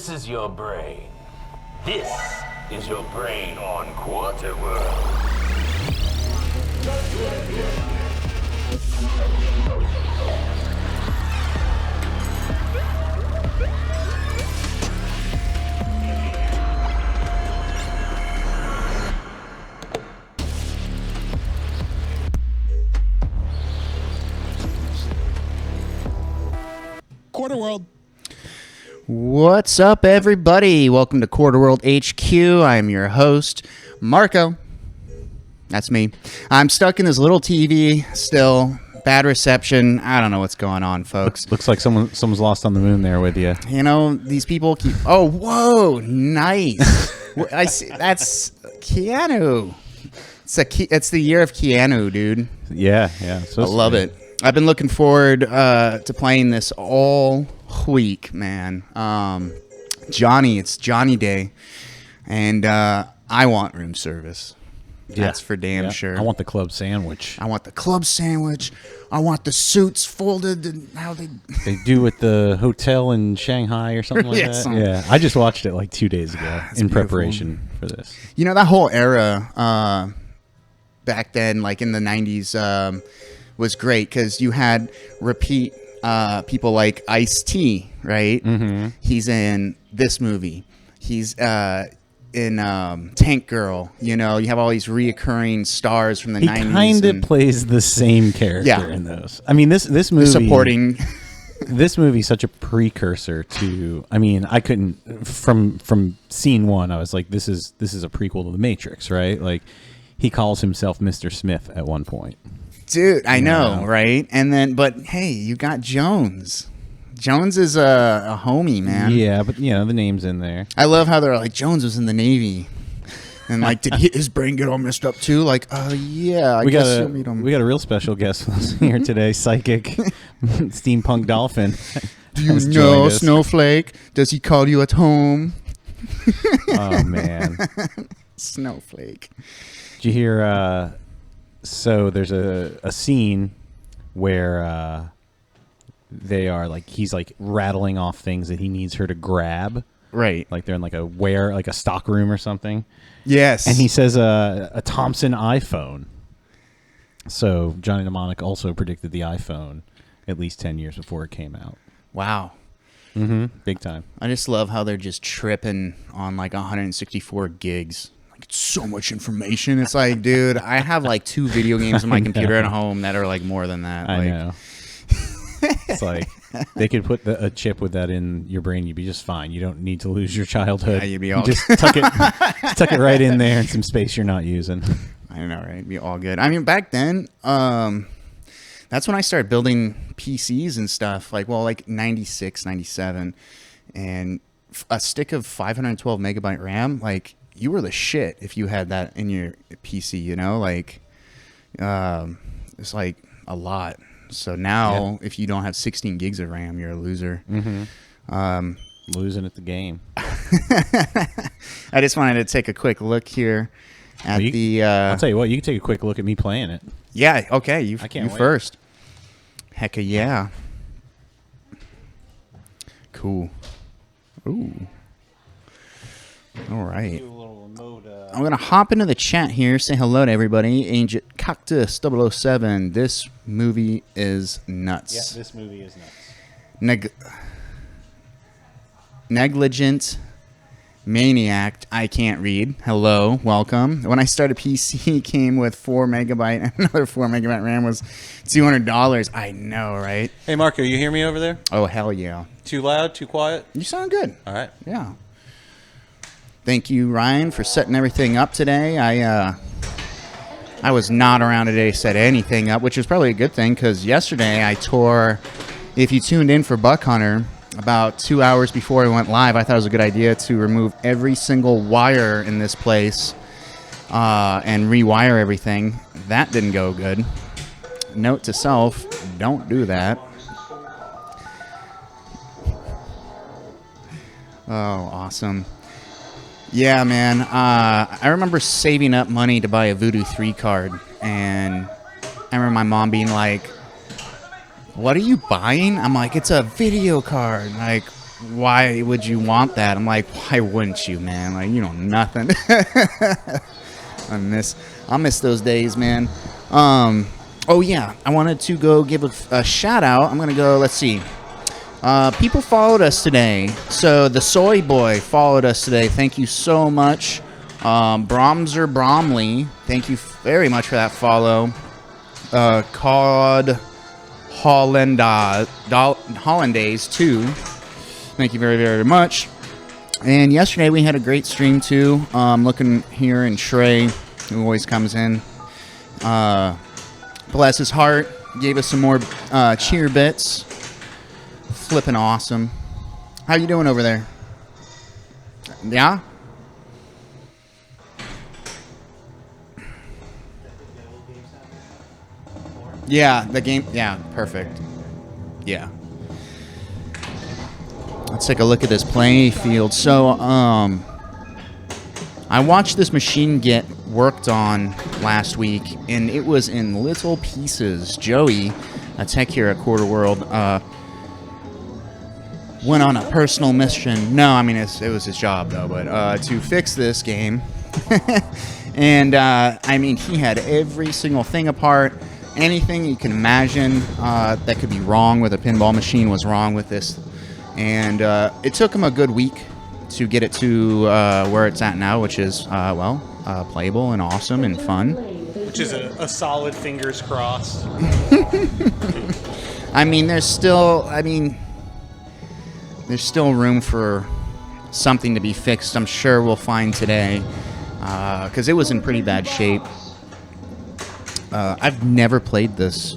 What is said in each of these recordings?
This is your brain. This is your brain on Quarterworld. QuarterWorld. What's up, everybody? Welcome to QuarterWorldHQ. I'm your host, Marco. That's me. I'm stuck in this little TV still. Bad reception. I don't know what's going on, folks. Looks like someone's lost on the moon there with you. You know, these people keep... Oh, whoa, nice. I see. That's Keanu. It's the year of Keanu, dude. Yeah. I love it. I've been looking forward to playing this all week, man. It's Johnny Day, and I want room service. That's for damn sure. I want the club sandwich. I want the suits folded and how they do at the hotel in Shanghai or something like that. Yeah, I just watched it like 2 days ago in preparation for this. You know, that whole era back then, like in the 90s, was great because you had repeat people like Ice-T, right? Mm-hmm. He's in this movie. He's in Tank Girl. You know, you have all these reoccurring stars from the 90s. He kind of plays the same character in those. I mean, this movie... Supporting... This movie's such a precursor to... I mean, I couldn't... From scene one, I was like, this is a prequel to The Matrix, right? Like, he calls himself Mr. Smith at one point. Dude, I know, right? And then, but hey, you got Jones. Jones is a homie, man. Yeah, but you know, the name's in there. I love how they're like, Jones was in the Navy. And like, did his brain get all messed up too? Like, oh yeah, I guess you'll meet him. We got a real special guest here today, Psychic Steampunk Dolphin. Do you know Snowflake? Does he call you at home? Oh, man. Snowflake. Did you hear... So there's a scene where they are like he's like rattling off things that he needs her to grab. Right. Like they're in like a stock room or something. Yes. And he says a Thompson iPhone. So Johnny Mnemonic also predicted the iPhone at least 10 years before it came out. Wow. Mm-hmm. Big time. I just love how they're just tripping on like 164 gigs. It's so much information. It's like, dude, I have like 2 video games on my computer at home that are like more than that. I know. It's like they could put a chip with that in your brain. You'd be just fine. You don't need to lose your childhood. Yeah, you'd be all just tuck it right in there in some space you're not using. I know, right? It'd be all good. I mean, back then, that's when I started building PCs and stuff. Like 96, 97, and a stick of 512 megabyte RAM. Like, you were the shit if you had that in your PC, you know, like, it's like a lot. So now if you don't have 16 gigs of RAM, you're a loser. Mm-hmm. Losing at the game. I just wanted to take a quick look here at I'll tell you what, you can take a quick look at me playing it. Yeah. Okay. You wait. First. Hecka yeah. Cool. Ooh. All right. I'm going to hop into the chat here, say hello to everybody. Angel Cactus 007. This movie is nuts. Yeah, this movie is nuts. Negligent Maniac. I can't read. Hello. Welcome. When I started PC, it came with 4 megabyte and another 4 megabyte RAM was $200. I know, right? Hey, Marco, you hear me over there? Oh, hell yeah. Too loud? Too quiet? You sound good. All right. Yeah. Thank you, Ryan, for setting everything up today. I was not around today to set anything up, which is probably a good thing because yesterday I tore, if you tuned in for Buck Hunter, about 2 hours before I went live, I thought it was a good idea to remove every single wire in this place and rewire everything. That didn't go good. Note to self, don't do that. Oh, awesome. Yeah, man. I remember saving up money to buy a Voodoo 3 card, and I remember my mom being like, what are you buying? I'm like, it's a video card. Like, why would you want that? I'm like, why wouldn't you, man? Like, you know nothing. I miss those days, man. Oh yeah, I wanted to go give a shout out. I'm gonna go. Let's see. People followed us today. So the Soy Boy followed us today. Thank you so much. Bromser Bromley, thank you very much for that follow. Called Hollandaise too. Thank you very, very much. And yesterday we had a great stream too. Looking here in Shrey, who always comes in. Bless his heart. Gave us some more cheer bits. Flipping awesome. How you doing over there? Yeah? Yeah, the game. Yeah, perfect. Yeah. Let's take a look at this playing field. So, I watched this machine get worked on last week, and it was in little pieces. Joey, a tech here at QuarterWorld, went on a personal mission. No, I mean, it was his job, though, but to fix this game. And, I mean, he had every single thing apart. Anything you can imagine that could be wrong with a pinball machine was wrong with this. And it took him a good week to get it to where it's at now, which is, playable and awesome and fun. Which is a solid fingers crossed. I mean, there's still room for something to be fixed. I'm sure we'll find today, because it was in pretty bad shape. I've never played this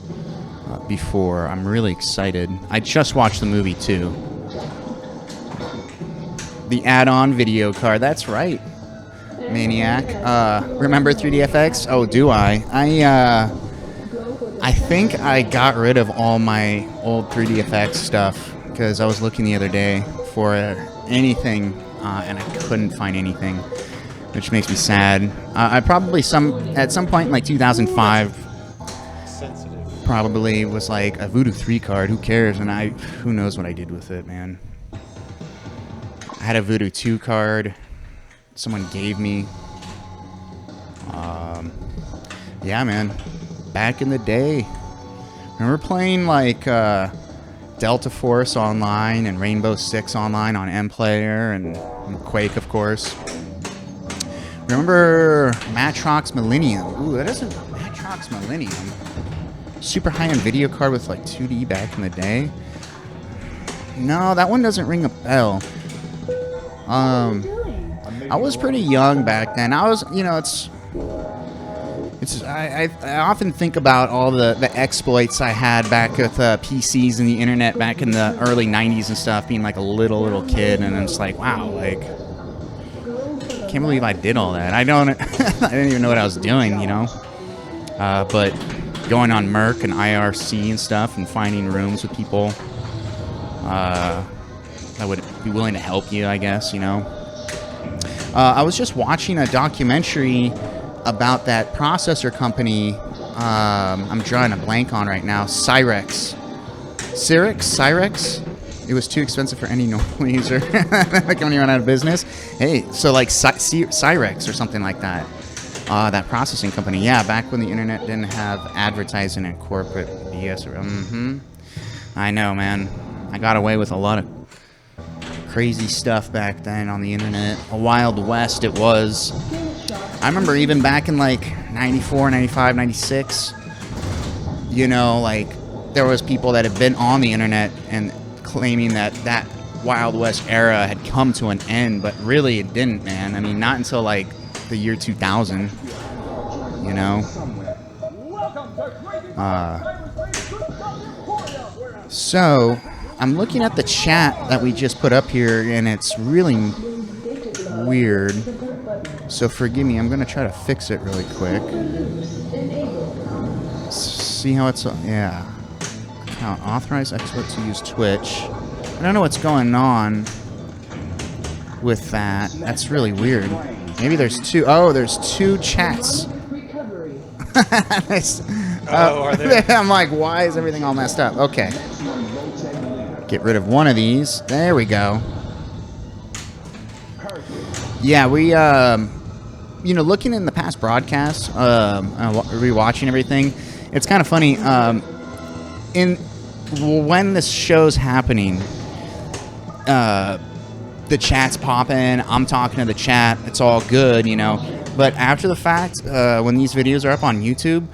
before. I'm really excited. I just watched the movie too. The add-on video card. That's right, Maniac. Remember 3DFX? Oh, do I? I think I got rid of all my old 3DFX stuff because I was looking the other day for anything, and I couldn't find anything, which makes me sad. I probably at some point in like 2005 probably was like a Voodoo 3 card. Who cares? And who knows what I did with it, man. I had a Voodoo 2 card someone gave me. Yeah, man. Back in the day. Remember playing like Delta Force online and Rainbow Six online on M-Player and Quake, of course. Remember Matrox Millennium? Ooh, that isn't Matrox Millennium. Super high-end video card with like 2D back in the day. No, that one doesn't ring a bell. I was pretty young back then. I was, I often think about all the exploits I had back with PCs and the internet back in the early 90s and stuff, being like a little kid, and it's like, wow, like, can't believe I did all that. I didn't even know what I was doing, but going on Merc and IRC and stuff and finding rooms with people that would be willing to help you, I guess, I was just watching a documentary about that processor company. I'm drawing a blank on right now. Cyrex. It was too expensive for any normal user. The company ran out of business. Hey, so like Cyrex or something like that. That processing company. Yeah, back when the internet didn't have advertising and corporate BS. I know, man. I got away with a lot of crazy stuff back then on the internet. A Wild West it was. I remember even back in like 94, 95, 96, like there was people that had been on the internet and claiming that Wild West era had come to an end, but really it didn't, man. I mean, not until like the year 2000, So, I'm looking at the chat that we just put up here, and it's really weird. So forgive me, I'm going to try to fix it really quick. See how it's... Yeah. Account authorized expert to use Twitch. I don't know what's going on with that. That's really weird. Maybe there's two... Oh, there's two chats. Are there? I'm like, why is everything all messed up? Okay. Get rid of one of these. There we go. Yeah, we, you know, looking in the past broadcasts, rewatching everything, it's kind of funny. When this show's happening, the chat's popping. I'm talking to the chat. It's all good, you know. But after the fact, when these videos are up on YouTube,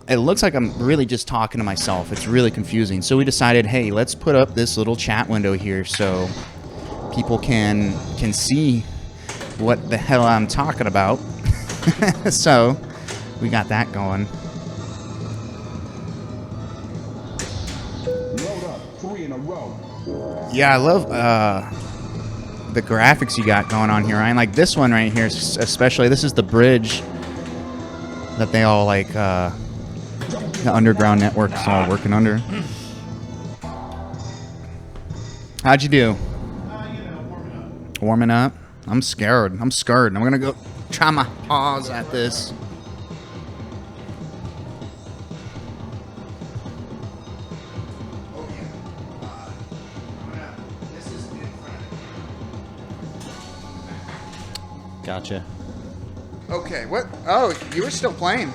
it looks like I'm really just talking to myself. It's really confusing. So we decided, hey, let's put up this little chat window here so people can see what the hell I'm talking about. So we got that going. Yeah, I love the graphics you got going on here, Ryan. Like this one right here, especially. This is the bridge that they all like. The underground network's all working under. How'd you do? Warming up. I'm scared. I'm scared. I'm gonna go try my paws at this. Gotcha. Okay, what? Oh, you were still playing.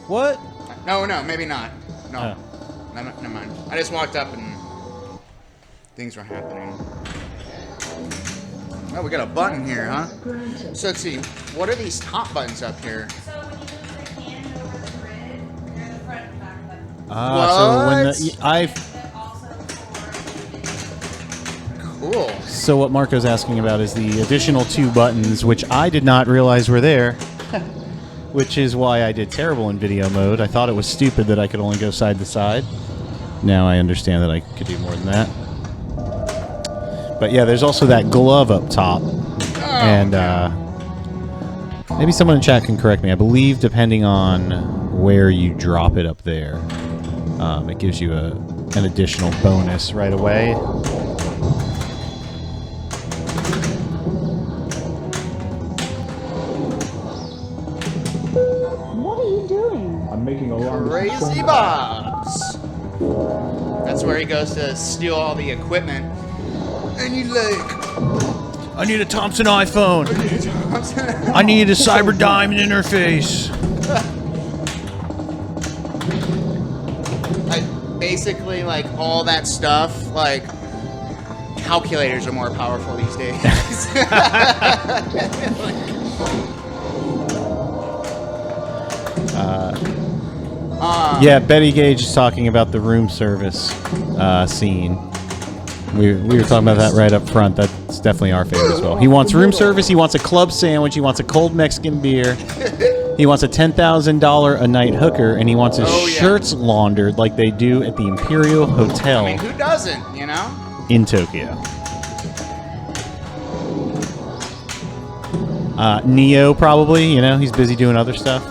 What? No, maybe not. No. Oh. Never mind. I just walked up and things were happening. Oh, we got a button here, huh? So let's see. What are these top buttons up here? So when you move your hand over the grid, you're the front and back button. So when Cool. So what Marco's asking about is the additional 2 buttons, which I did not realize were there, which is why I did terrible in video mode. I thought it was stupid that I could only go side to side. Now I understand that I could do more than that. But yeah, there's also that glove up top. And maybe someone in chat can correct me. I believe depending on where you drop it up there, it gives you an additional bonus right away. What are you doing? I'm making a long Crazy Bob's. That's where he goes to steal all the equipment. And you like, I need a Thompson iPhone. I need a CyberDime interface. basically, like, all that stuff, like, calculators are more powerful these days. Yeah, Betty Gage is talking about the room service scene. We were talking about that right up front. That's definitely our favorite as well. He wants room service. He wants a club sandwich. He wants a cold Mexican beer. He wants a $10,000 a night hooker, and he wants his shirts laundered like they do at the Imperial Hotel. I mean, who doesn't, you know? In Tokyo. Neo probably, you know, he's busy doing other stuff.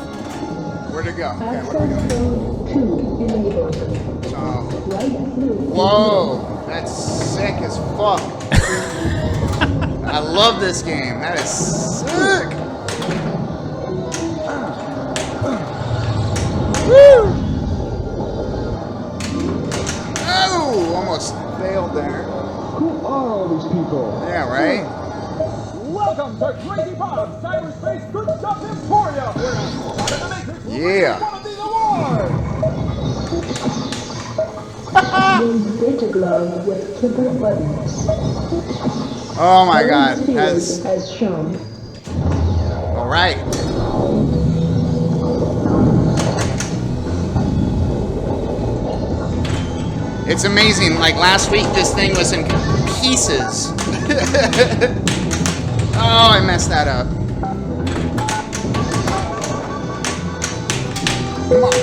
Where'd it go? Okay, what are we doing? Whoa, that's sick as fuck. I love this game. That is sick. Woo! Oh, almost failed there. Who are all these people? Yeah, right? Welcome to Crazy Bob's Cyberspace Good Stuff Emporium, where Spot in the Matrix will Yeah. win one of these awards. Use data glove with triple buttons. Oh my god. Field That's as shown. alright. It's amazing. Like last week, this thing was in pieces. Oh, I messed that up. Come on.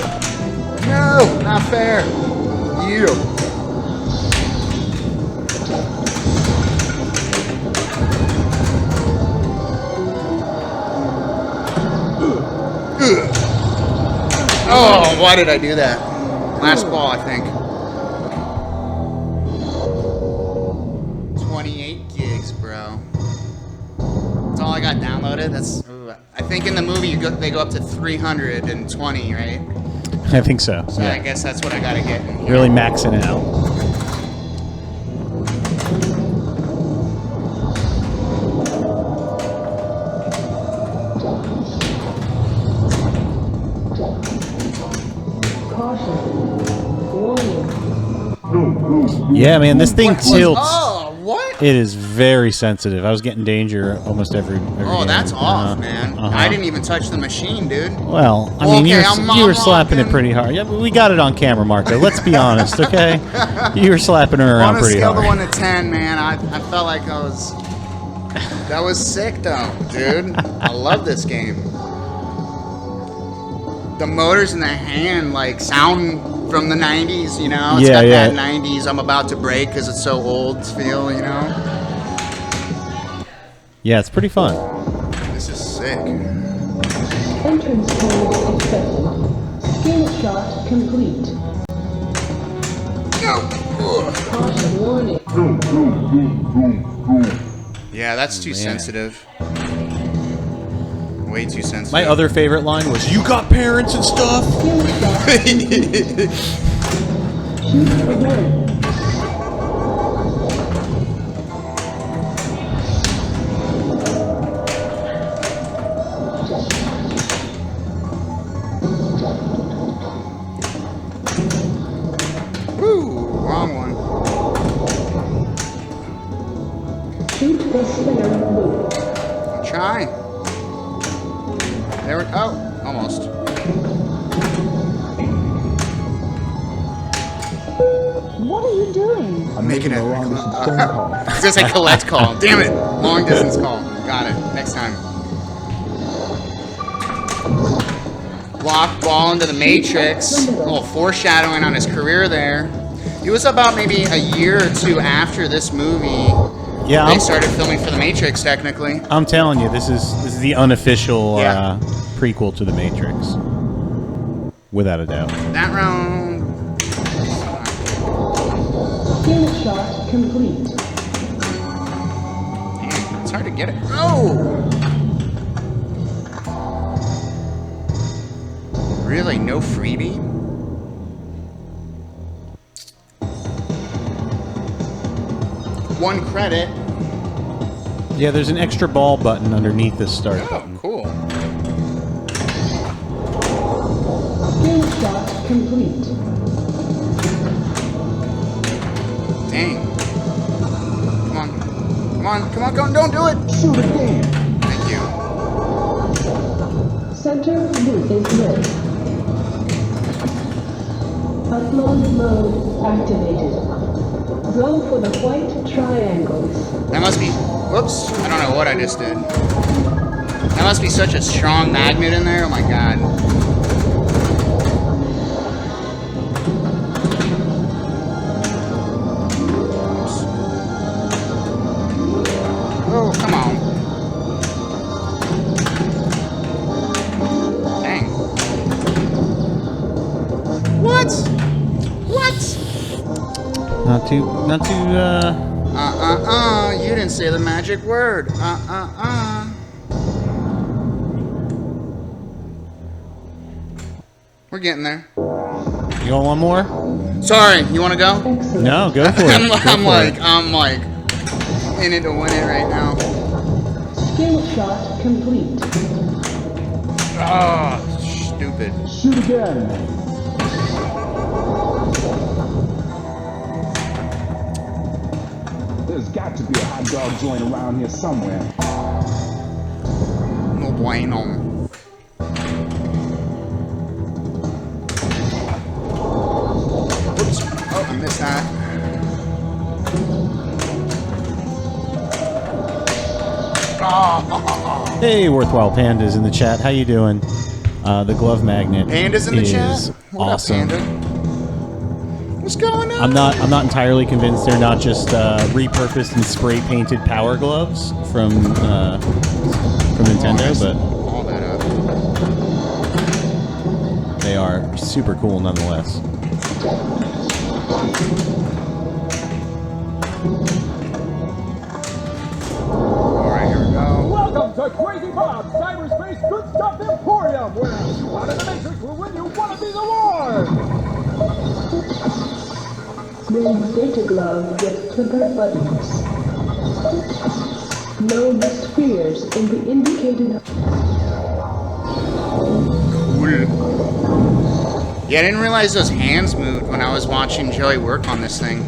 No, not fair. You. Oh, why did I do that? Last ball, I think. 28 gigs, bro. That's all I got downloaded. That's. I think in the movie they go up to 320, right? I think so. So Yeah. I guess that's what I gotta get in here. Really maxing out. Caution. Warning. Yeah, man, this thing tilts. Oh, what? It is very sensitive. I was getting danger almost every Oh, game. that's off, man. uh-huh. I didn't even touch the machine, dude. Well, I Well, mean, okay, you were I'm slapping it rocking. pretty hard. Yeah, but we got it on camera, Marco. Let's be honest, okay? You were slapping her On around a pretty scale hard. of 1 to 10, man, I felt like I was... That was sick, though, dude. I love this game. The motors in the hand, like, sound from the 90s, you know? It's got that 90s I'm about to break because it's so old feel, you know? Yeah, it's pretty fun. This is sick. Entrance code accepted. Skill shot complete. No. Caution. Warning. Yeah, that's too Man. sensitive. Way too sensitive. My other favorite line was, "You got parents and stuff." Skill shot. Shoot again. Woo, wrong one. Shoot the spinner loop. Try. There we oh, almost. What are you doing? I'm Making making it- a long distance phone call. It's just a collect call. Damn it. Long distance call. Got it. Next time. Block ball into the Matrix. A little foreshadowing on his career there. It was about maybe a year or two after this movie. Yeah, They started filming for the Matrix, technically. I'm telling you, this is the unofficial Yeah. prequel to the Matrix, without a doubt. That round. Skill shot complete. Damn, it's hard to get it. Oh! Really? No freebie? One credit. Yeah, there's an extra ball button underneath the start Oh, button. cool. Skill shot complete. Dang. Come on. Come on. Come on. Don't do it. Shoot again. Thank you. Center loop is lit. Upload mode activated. Go for the white triangles. That must be... Whoops. I don't know what I just did. That must be such a strong magnet in there. Oh, my God. Oops. Oh, come on. Dang. What? What? Not too, You didn't say the magic word. We're getting there. You want one more? Sorry, you want to go? Excellent. No, go for it. I'm like in it to win it right now. Skill shot complete. Oh, stupid. Shoot again. There's got to be a hot dog joint around here somewhere. No bueno. Oops. Oh, I missed that. Oh. Hey, Worthwhile Pandas in the chat. How you doing? The glove magnet Pandas in the is chat? What awesome. up, Panda? What's going on? I'm not entirely convinced they're not just repurposed and spray painted power gloves from Nintendo, but all that up. they are super cool nonetheless. All right, here we go. Welcome to Crazy Bob's Cyberspace Good Stuff Emporium, where a spot in the Matrix will win you one of these awards. Smooth data glove with flipper buttons. Load the spheres in the indicated... Cool. Yeah, I didn't realize those hands moved when I was watching Joey work on this thing. I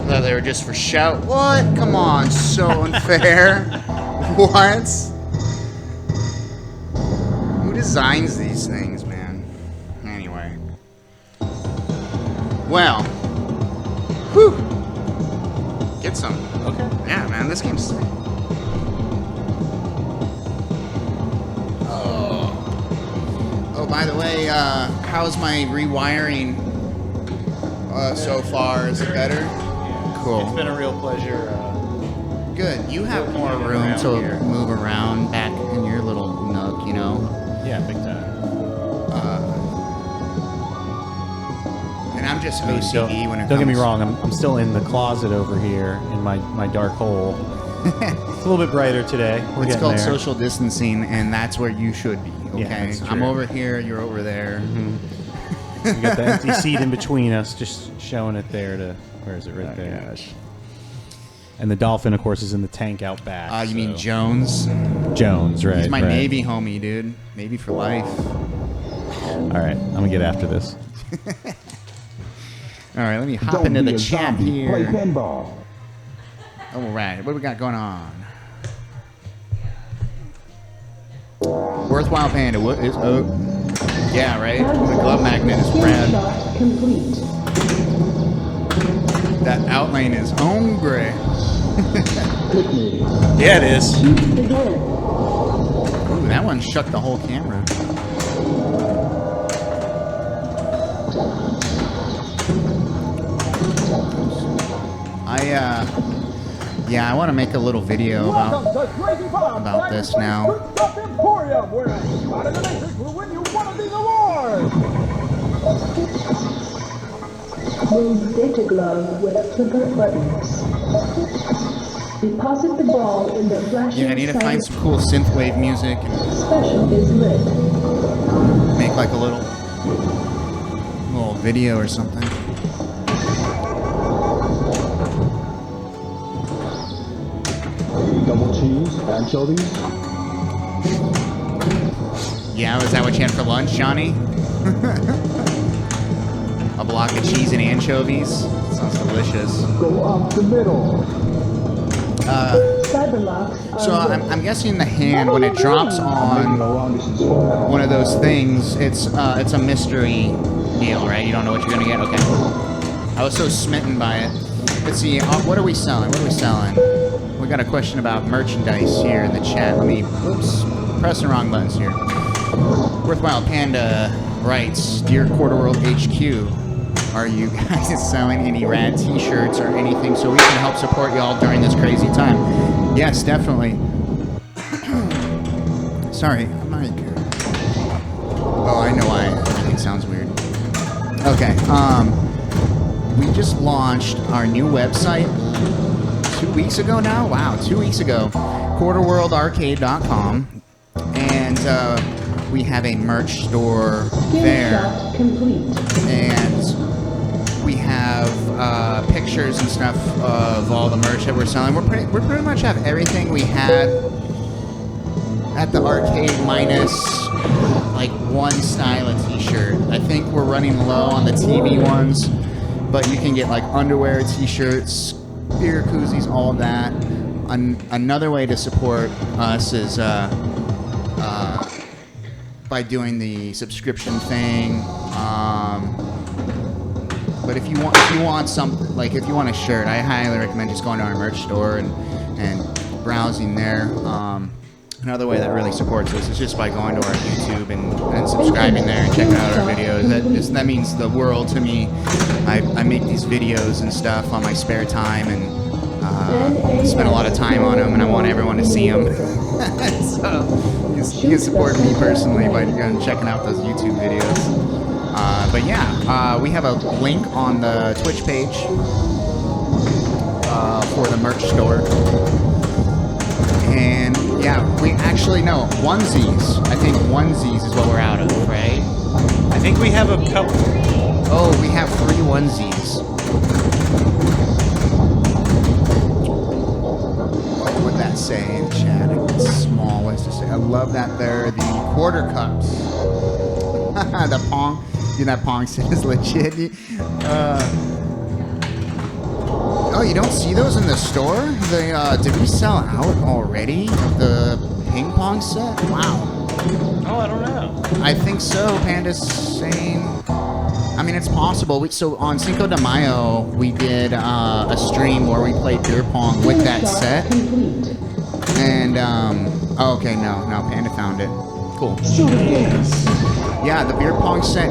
thought they were just for show. What? Come on, so unfair. What? Who designs these things, man? Anyway. Well. Whew. Get some. Okay. Yeah, man, this game's sick. Oh, by the way, how's my rewiring so far? Is it better? Cool. It's been a real pleasure. Good. You have more room to move around back in your little nook, you know? Yeah, big time. And I'm just I mean, OCD when it don't get me comes- wrong, I'm still in the closet over here in my dark hole. It's a little bit brighter today. We're It's getting called there. social distancing, and that's where you should be, okay? Yeah, that's I'm true. over here, you're over there. We got the empty seat in between us, just showing it there to, where is it, right there? Gosh. And the dolphin, of course, is in the tank out back. You mean so- Jones? Jones, right? He's my right. Navy homie, dude. Navy for life. All right, I'm gonna get after this. All right, let me hop Don't into be the a chat zombie. Play here. pinball. All right, what do we got going on? Worthwhile Panda, what is... Oh, yeah, right? The glove magnet is red. Shot complete. That outlane is hungry. Hit me. Yeah, it is. Shoot again. Ooh, that one shook the whole camera. Yeah, I want to make a little video Welcome about... to Crazy Bob about this now. Good Stuff Emporium, where a spot in the matrix will win you one of these awards. Move data glove with flipper buttons. Deposit the ball in the flashing Yeah, I need to find side. some cool synthwave music and Special is lit. make like a little video or something. Double cheese, anchovies. Yeah, was that what you had for lunch, Johnny? A block of cheese and anchovies? Sounds delicious. Go up the middle. Cyberlocks are So lit. I'm guessing the hand, when it drops on long distance for one of those things, it's a mystery deal, right? You don't know what you're gonna get. Okay. I was so smitten by it. Let's see. What are we selling? What are we selling? We got a question about merchandise here in the chat. Let me. Oops. Pressing the wrong buttons here. Worthwhile Panda writes, "Dear QuarterWorldHQ, are you guys selling any rad T-shirts or anything so we can help support y'all during this crazy time?" Yes, definitely. Sorry, Mike. Oh, I know why everything sounds weird. Okay, we just launched our new website 2 weeks ago now. Wow, 2 weeks ago. QuarterWorldArcade.com, and we have a merch store Game there. shot complete. And we have pictures and stuff of all the merch that we're selling. We pretty much have everything we had at the arcade minus like one style of t-shirt. I think we're running low on the TV ones, but you can get like underwear, t-shirts, beer koozies, all of that. Another way to support us is by doing the subscription thing. But if you want something, like if you want a shirt, I highly recommend just going to our merch store and browsing there. Another way that really supports us is just by going to our YouTube and subscribing there and checking out our videos. That means the world to me. I make these videos and stuff on my spare time and spend a lot of time on them, and I want everyone to see them. So you can support me personally by checking out those YouTube videos. But yeah, we have a link on the Twitch page for the merch store. And yeah, we actually know onesies. I think onesies is what we're out of, right? I think we have a couple. Oh, we have 3 onesies. What would that say in chat? It's small. What's to say? I love that they're the quarter cups. The Pong. Dude, that Pong set is legit. Oh, you don't see those in the store? Did we sell out already of the ping pong set? Wow. Oh, I don't know. I think so. Panda's saying. I mean, it's possible. So on Cinco de Mayo, we did a stream where we played beer pong with that set. And oh, okay, no, Panda found it. Cool. Yeah, the beer pong set.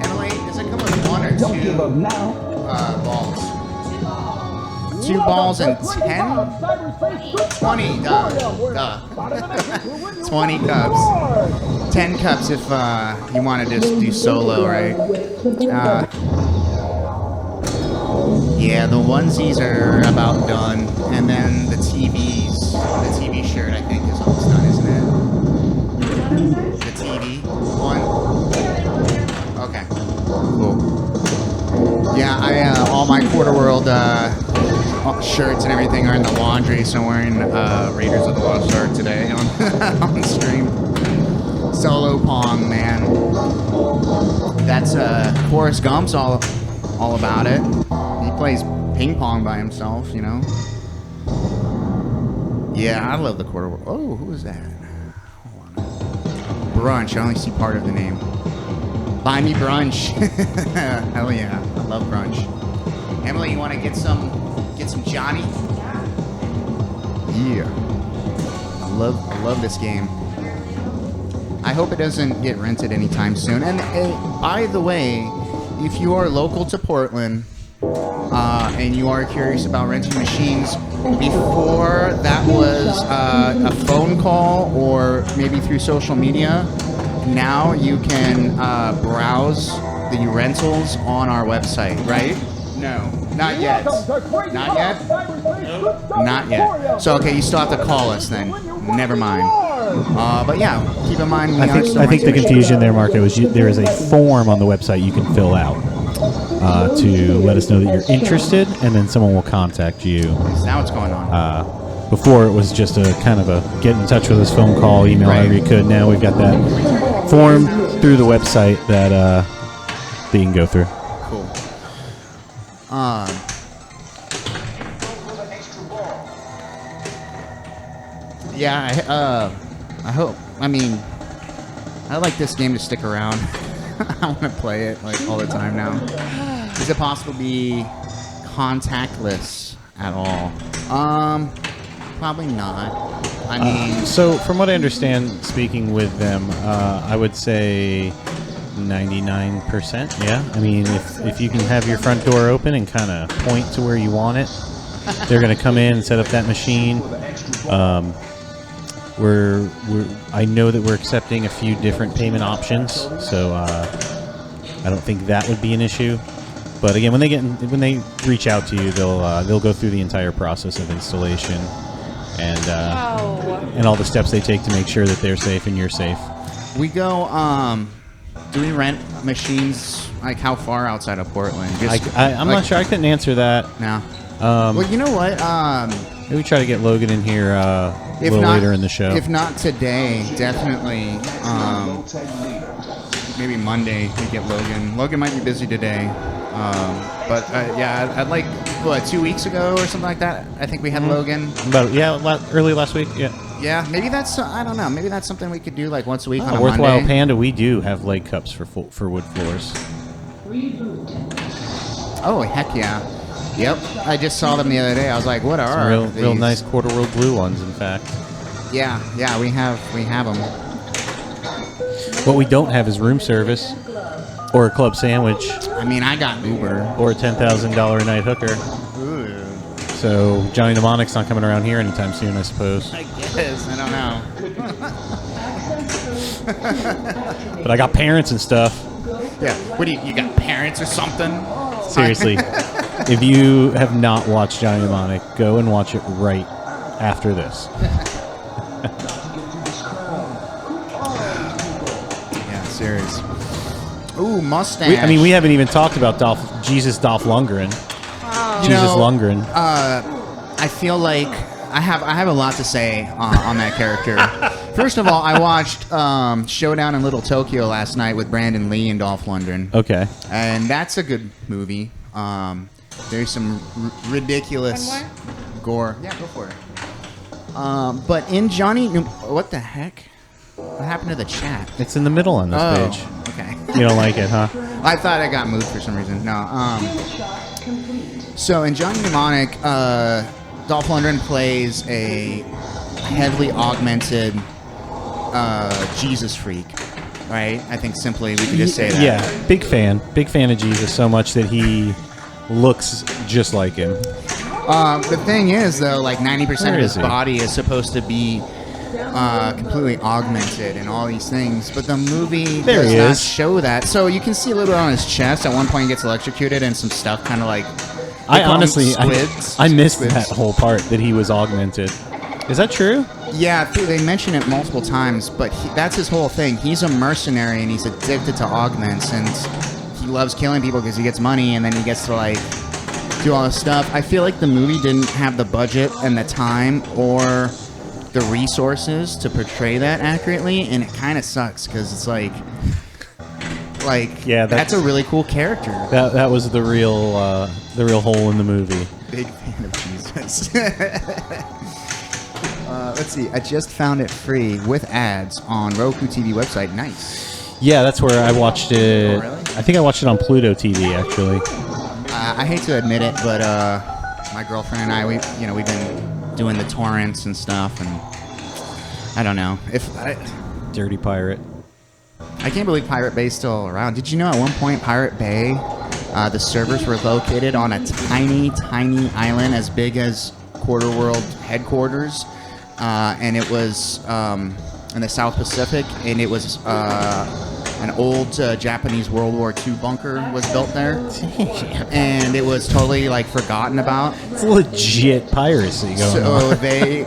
Emily, does it come with one or two balls? 2 balls and 10? 20, duh. 20 cups. 10 cups if you want to just do solo, right? Yeah, the onesies are about done. And then the TVs. The TV shirt, I think, is almost done, isn't it? The TV one? Okay. Cool. Yeah, all my Quarterworld shirts and everything are in the laundry, so I'm wearing Raiders of the Lost Ark today on on stream. Solo Pong, man. That's Forrest Gump's all about it. He plays ping pong by himself, you know. Yeah, I love the Quarterworld. Oh, who is that? Hold on. Brunch. I only see part of the name. Buy me brunch. Hell yeah, I love brunch. Emily, you want to get some Johnny? Yeah. I love this game. I hope it doesn't get rented anytime soon. And by the way, if you are local to Portland and you are curious about renting machines, before that was a phone call or maybe through social media, now you can browse the rentals on our website, right? No, not yet. Not yet? Not yet. So, okay, you still have to call us then. Never mind. But yeah, keep in mind. I think the confusion there, Marco, is there is a form on the website you can fill out to let us know that you're interested, and then someone will contact you. Now what's going on? Before it was just a kind of a get in touch with us, phone call, email, however you could. Now we've got that form through the website that you can go through. Cool. Yeah, I hope. I mean, I like this game to stick around. I want to play it like all the time now. Is it possible to be contactless at all? Probably not. I mean, so from what I understand, speaking with them, I would say 99%. Yeah. I mean, if you can have your front door open and kind of point to where you want it, they're going to come in and set up that machine. I know that we're accepting a few different payment options, so I don't think that would be an issue. But again, when they reach out to you, they'll go through the entire process of installation and all the steps they take to make sure that they're safe and you're safe. We go. Do we rent machines? Like how far outside of Portland? I'm not sure. I couldn't answer that. No. Well, you know what? Maybe try to get Logan in here a little later in the show. If not today, definitely. Maybe Monday we get Logan. Logan might be busy today. But yeah, I'd like 2 weeks ago or something like that. I think we had Logan. Early last week. Yeah. Yeah, maybe that's I don't know. Maybe that's something we could do like once a week on a Worthwhile Monday. Panda. We do have leg cups for wood floors. Oh heck yeah! Yep, I just saw them the other day. I was like, what are Some real nice Quarterworld blue ones, in fact. Yeah, we have them. What we don't have is room service or a club sandwich. I mean, I got Uber or a $10,000 a night hooker. Ooh. So Johnny Mnemonic's not coming around here anytime soon, I suppose. I guess I don't know. But I got parents and stuff. Yeah. What do you got? Parents or something? Seriously, if you have not watched Johnny Mnemonic, go and watch it right after this. Yeah, serious. Ooh, mustache. We haven't even talked about Dolph Lundgren. Lundgren. I feel like I have a lot to say on that character First of all, I watched Showdown in Little Tokyo last night with Brandon Lee and Dolph Lundgren. Okay. And that's a good movie. There's some ridiculous One gore. Yeah, go for it. But in Johnny... What the heck? What happened to the chat? It's in the middle on this page. Okay. You don't like it, huh? I thought I got moved for some reason. No. So in Johnny Mnemonic, Dolph Lundgren plays a heavily augmented Jesus freak, right? I think simply we could just say that. Yeah, big fan of Jesus so much that he looks just like him. The thing is, though, like 90% Where of his is he? body is supposed to be completely augmented and all these things, but the movie There does he not is. show that. So you can see a little bit on his chest. At one point, he gets electrocuted and some stuff kind of like... I call them honestly, squids. I missed Squids. that whole part that he was augmented. Is that true? Yeah, they mention it multiple times, but that's his whole thing. He's a mercenary and he's addicted to augments, and he loves killing people because he gets money, and then he gets to like do all this stuff. I feel like the movie didn't have the budget and the time or the resources to portray that accurately, and it kind of sucks because it's like Yeah, that's a really cool character. That was the real hole in the movie. Big fan of Jesus. Let's see. I just found it free with ads on Roku TV website. Nice. Yeah, that's where I watched it. Oh, really? I think I watched it on Pluto TV actually. I hate to admit it, but my girlfriend and I, we've been doing the torrents and stuff, and I don't know Dirty Pirate. I can't believe Pirate Bay's still around. Did you know at one point Pirate Bay, the servers were located on a tiny, tiny island as big as Quarterworld headquarters, and it was in the South Pacific, and it was an old Japanese World War II bunker was built there, and it was totally like forgotten about. It's legit piracy going So on. they,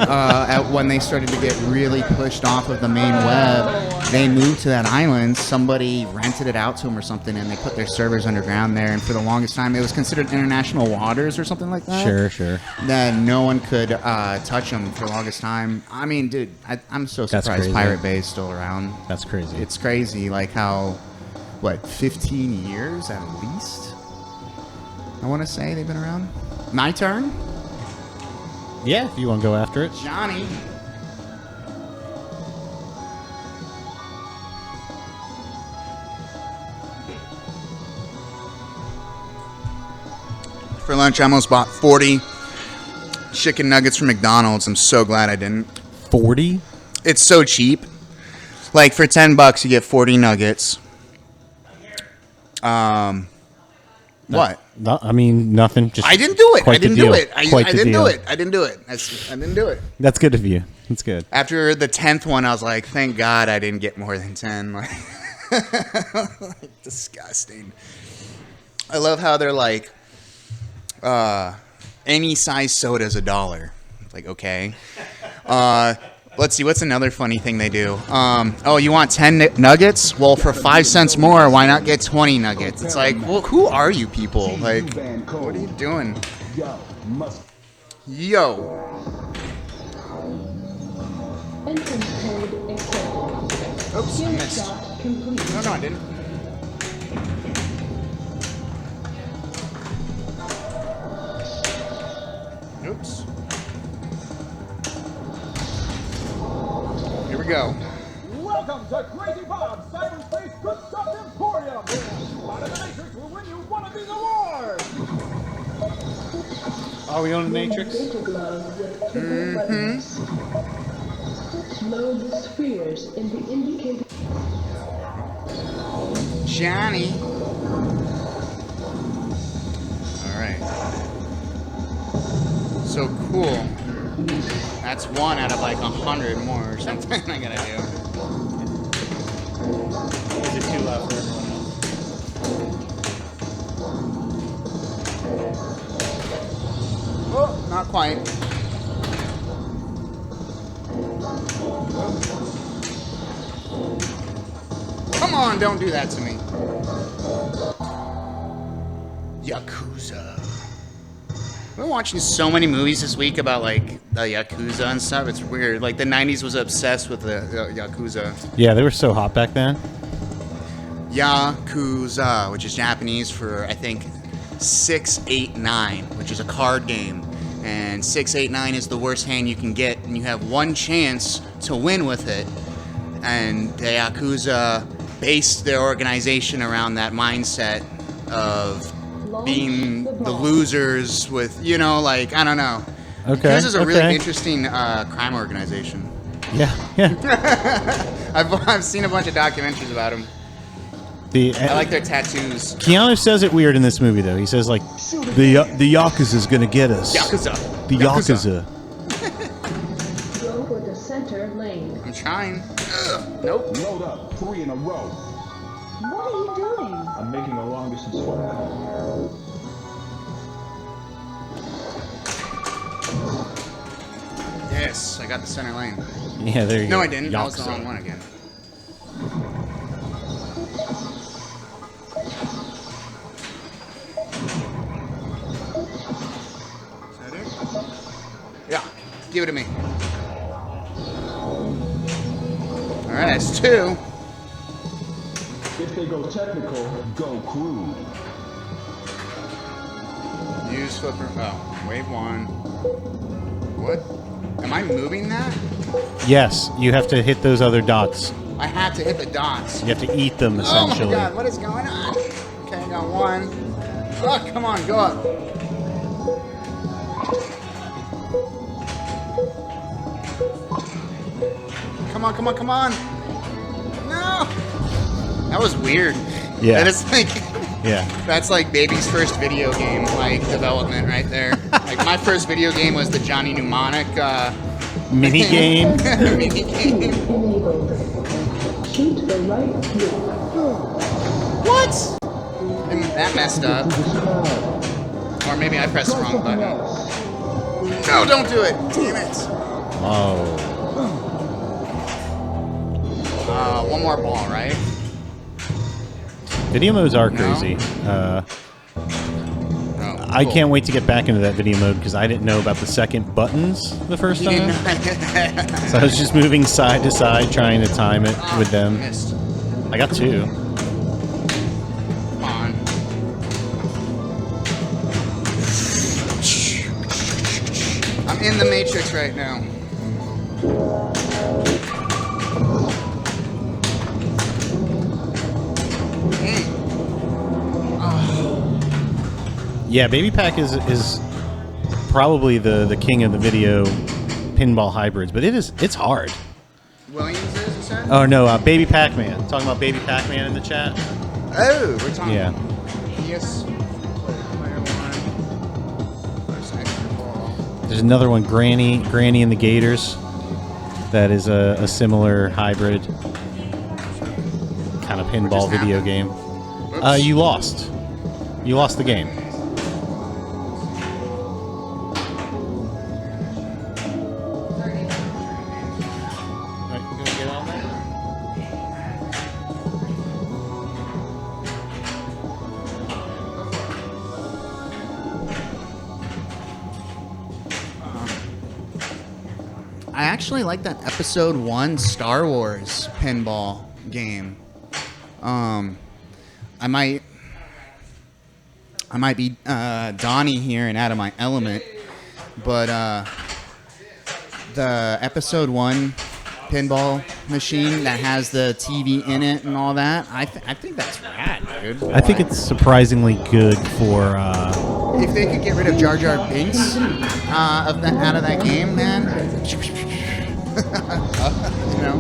when they started to get really pushed off of the main web, they moved to that island. Somebody rented it out to them or something, and they put their servers underground there. And for the longest time, it was considered international waters or something like that. Sure. That no one could touch them for the longest time. I mean, dude, I'm so That's surprised crazy. Pirate Bay is still around. That's crazy. It's crazy, like how, 15 years at least? I want to say they've been around. My turn? Yeah, if you want to go after it. Johnny. For lunch, I almost bought 40 chicken nuggets from McDonald's. I'm so glad I didn't. 40? It's so cheap. Like for $10, you get 40 nuggets. What? No, I mean, nothing. Just I didn't do it. quite I didn't the do deal. it. Quite I the didn't deal. do it. I didn't do it. I didn't do it. That's good of you. That's good. After the 10th one, I was like, thank God I didn't get more than 10. Like, disgusting. I love how they're like, any size soda is $1. Like, okay. Let's see, what's another funny thing they do? Oh, you want 10 nuggets? Well, for 5 cents more, why not get 20 nuggets? It's like, well, who are you people? Like, what are you doing? Yo. Entrance code accepted. Oops, Skill missed. shot complete. No, I didn't. Oops. Here we go. Welcome to Crazy Bob's Cyberspace Good Stuff Emporium, where Spot in the Matrix will win you one of these awards. Are we on the Matrix? Data glove with keyboard buttons. Load the spheres in the indicated. Johnny. All right. So cool. That's one out of like 100 more or something I gotta do. Is it too loud for everyone else? Oh, not quite. Come on, don't do that to me. Yakuza. I've been watching so many movies this week about like the Yakuza and stuff. It's weird. Like the 90s was obsessed with the Yakuza. Yeah, they were so hot back then. Yakuza, which is Japanese for, I think, 689, which is a card game. And 689 is the worst hand you can get, and you have one chance to win with it. And the Yakuza based their organization around that mindset of being the losers with, you know, like, I don't know. Okay. This is a really interesting crime organization. Yeah, yeah. I've seen a bunch of documentaries about them. I like their tattoos. Keanu says it weird in this movie, though. He says, like, the Yakuza's gonna get us. Yakuza. The Yakuza. Go for the center lane. I'm trying. Ugh. Nope. Load up 3 in a row. What are you doing? I'm making a long distance swim. Yes, I got the center lane. Yeah, there you go. No, I didn't. That was the Yakuza. wrong one again. Is that it? Yeah. Give it to me. Alright, that's 2. If they go technical, go crude. Use flipper. Oh, wave 1. What? Am I moving that? Yes, you have to hit those other dots. I have to hit the dots. You have to eat them, Oh essentially. my god, what is going on? Okay, I got 1. Oh, come on, go up. Come on, come on, come on. No! That was weird. Yeah. That is like, Yeah. that's like baby's first video game, like, development right there. Like, my first video game was the Johnny Mnemonic, Mini game. mini game. Enabled. Shoot the right flip. What? And that messed up. Or maybe I pressed the wrong button. No, don't do it. Damn it. Oh. One more ball, right? Video modes are No. crazy. No. I Cool. can't wait to get back into that video mode because I didn't know about the second buttons the first You time. didn't know. So I was just moving side to side trying to time it with them. Missed. I got 2. Come on. I'm in the Matrix right now. Yeah, Baby Pack is probably the king of the video pinball hybrids, but it's hard. Williams is, you said? Oh no, Baby Pac-Man. Talking about Baby Pac-Man in the chat. Oh, we're talking. Yeah. Yes. Player 1. First extra ball. There's another one, Granny and the Gators. That is a similar hybrid kind of pinball just video happened? game. Oops. You lost. You lost the game. I actually like that episode 1 Star Wars pinball game. I might be Donnie here and out of my element, but the episode 1 pinball machine that has the TV in it and all that, I think that's rad, dude. I think it's surprisingly good for. If they could get rid of Jar Jar Binks out of that game, man. You know,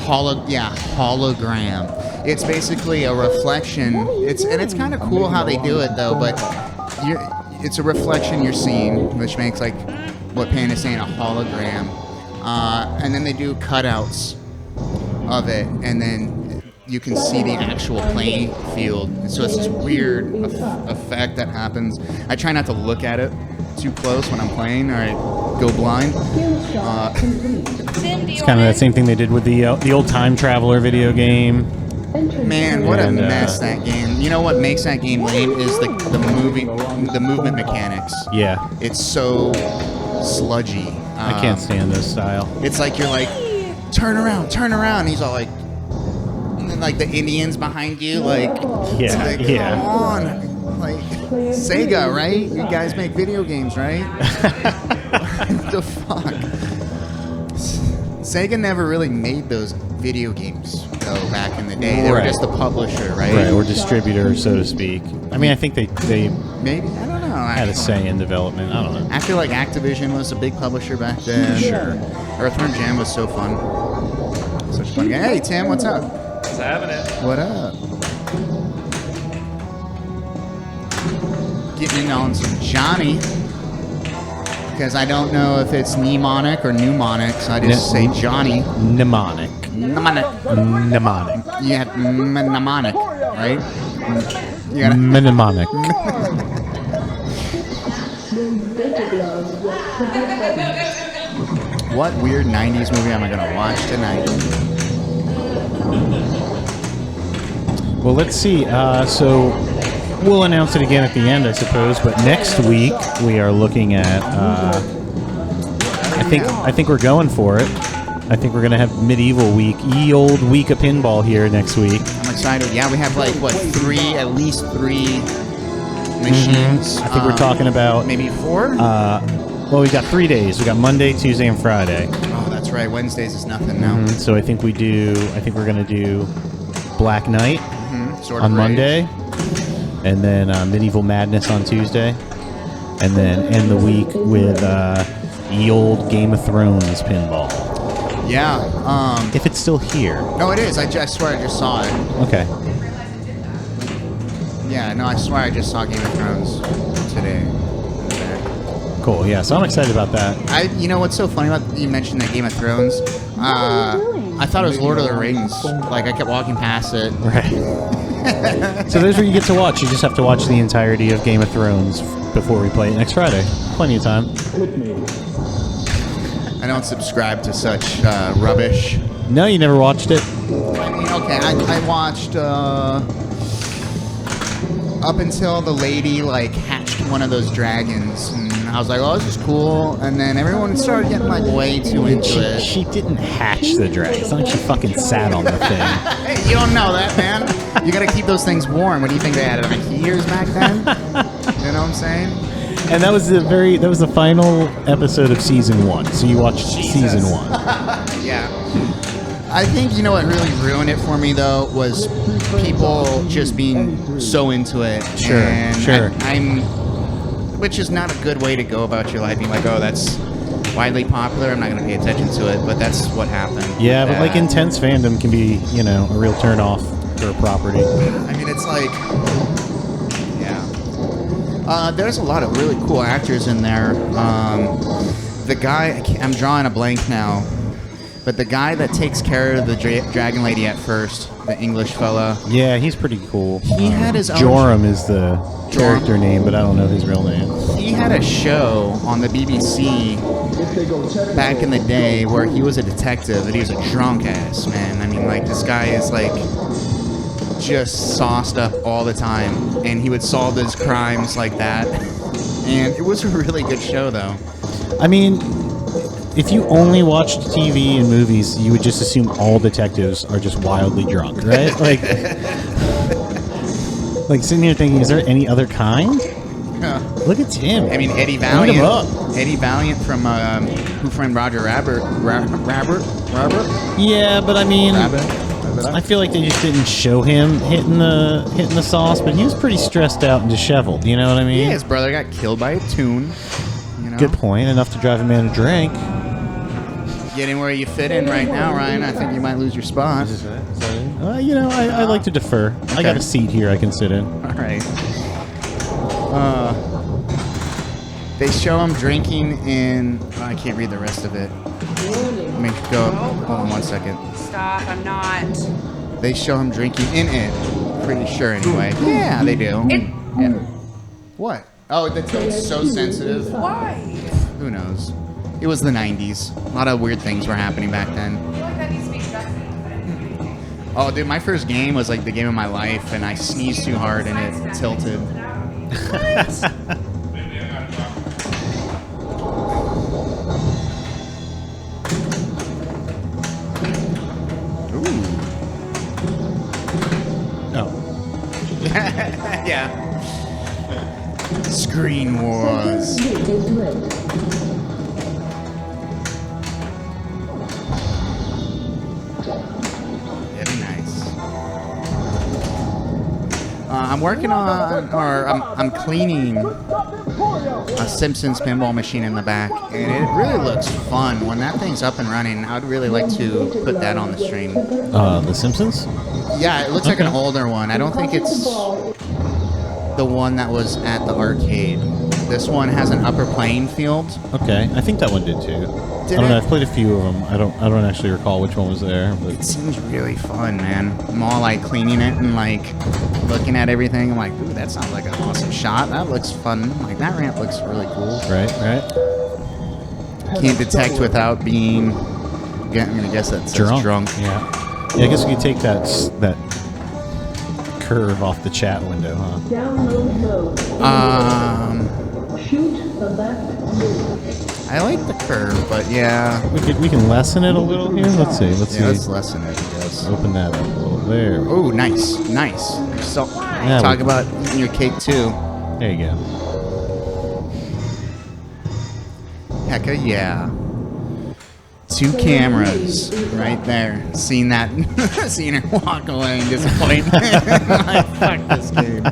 hologram. It's basically a reflection. It's kind of cool how they do it though, but it's a reflection you're seeing, which makes like what Pan is saying a hologram. And then they do cutouts of it, and then you can see the actual playing field. So it's this weird effect that happens. I try not to look at it too close when I'm playing, or I go blind. It's kind of that same thing they did with the old Time Traveler video game. Man, what a And, mess that game. You know what makes that game lame is the movement mechanics. Yeah. It's so sludgy. I can't stand this style. It's like you're like, turn around. And he's all like, and then like the Indians behind you, like, it's Yeah, like, yeah. come on. Like, Sega, right? You guys make video games, right? What the fuck? Sega never really made those video games, though, back in the day. They were Right. just the publisher, right? Right, or distributor, so to speak. I mean, I think they Maybe? I don't know. had a say in development. I don't know. I feel like Activision was a big publisher back then. Sure. Earthworm Jim was so fun. Such a fun game. Hey, Tim, what's up? Just having it. What up? Getting in on some Johnny. Because I don't know if it's mnemonic or mnemonic, so I just say Johnny. Mnemonic. Mnemonic. Mnemonic. You have mnemonic, right? You gotta, Mnemonic. what weird 90s movie am I going to watch tonight? Well, let's see. So we'll announce it again at the end, I suppose. But next week we are looking at. I think we're going for it. I think we're gonna have Medieval Week, ye old week of pinball here next week. I'm excited. Yeah, we have like, what, at least three machines. I think we're talking about maybe four? Well, we got 3 days. We got Monday, Tuesday, and Friday. Oh, that's right. Wednesdays is nothing now. So I think we're gonna do Black Knight Sort of on rage. Monday, and then Medieval Madness on Tuesday, and then end the week with ye old Game of Thrones pinball. Yeah. If it's still here. No, it is. I swear I just saw it. Okay. Yeah, no, I swear I just saw Game of Thrones today. Cool. Yeah. So I'm excited about that. You know what's so funny about you mentioned that Game of Thrones? I thought it was Lord of the Rings. Like, I kept walking past it. Right. So there's where you get to watch. You just have to watch the entirety of Game of Thrones before we play it next Friday. Plenty of time. I don't subscribe to such rubbish. No, you never watched it. I mean, okay, I watched up until the lady like hatched one of those dragons, and I was like, "Oh, this is cool." And then everyone started getting like way too into it. She didn't hatch the dragon. It's not like she fucking sat on the thing. Hey, you don't know that, man. You got to keep those things warm. What do you think they had like heaters back then? You know what I'm saying? And that was the final episode of season 1. So you watched season 1. Yeah. I think, you know what really ruined it for me, though, was people just being so into it. Sure, and sure. Which is not a good way to go about your life, being like, oh, that's widely popular, I'm not going to pay attention to it, but that's what happened. Yeah, but like intense fandom can be, a real turn off for a property. I mean, it's like, yeah. There's a lot of really cool actors in there. The guy, I'm drawing a blank now, but the guy that takes care of the Dragon Lady at first, the English fella. Yeah, he's pretty cool. He had his own... Joram is the character name, but I don't know his real name. He had a show on the BBC back in the day where he was a detective, and he was a drunk ass, man. I mean, like, this guy is, like, just sauced up all the time, and he would solve his crimes like that. And it was a really good show, though. I mean, if you only watched TV and movies, you would just assume all detectives are just wildly drunk, right? Like sitting here thinking, is there any other kind? Look at Tim. I mean, Eddie Eat Valiant. him up. Eddie Valiant from Who Framed Roger Rabbit. Rabbit? Yeah, but I mean, Rabbit? I feel like they just didn't show him hitting the sauce, but he was pretty stressed out and disheveled. You know what I mean? Yeah, his brother got killed by a tune. You know? Good point. Enough to drive a man to drink. Getting where you fit in right now, Ryan. I think you might lose your spot. I like to defer. I got a seat here I can sit in. All right. They show him drinking in... I can't read the rest of it. Let me go. Hold on 1 second. Stop, I'm not. They show him drinking in it. Pretty sure, anyway. Yeah, they do. Yeah. What? Oh, that's so sensitive. Why? Who knows? It was the 90s. A lot of weird things were happening back then. I feel like that needs to be stressed. Oh, dude, my first game was like the game of my life, and I sneezed too hard and it tilted. Oh. Yeah. Screen Wars. Very nice. I'm working on, or I'm cleaning a Simpsons pinball machine in the back, and it really looks fun. When that thing's up and running, I would really like to put that on the stream. The Simpsons? Yeah, it looks like an older one. I don't think it's the one that was at the arcade. This one has an upper playing field. Okay, I think that one did too. Did I don't know. it? I've played a few of them. I don't actually recall which one was there. It But seems really fun, man. I'm all like cleaning it and like looking at everything. I'm like, ooh, that sounds like an awesome shot. That looks fun. Like that ramp looks really cool. right. Can't detect without being. I'm gonna guess that says drunk. Yeah. I guess we could take that curve off the chat window, huh? Download mode. Shoot the left move. I like the curve, but yeah. We can lessen it a little here. Let's see. Let's Yeah, let's see. lessen it, I guess. Open that up a little. There. We go. Oh, nice. So, Yeah, talk we- about eating your cake too. There you go. Hecka yeah. 2 cameras right there. Seeing that, seeing her walk away in disappointment. Like, fuck this game.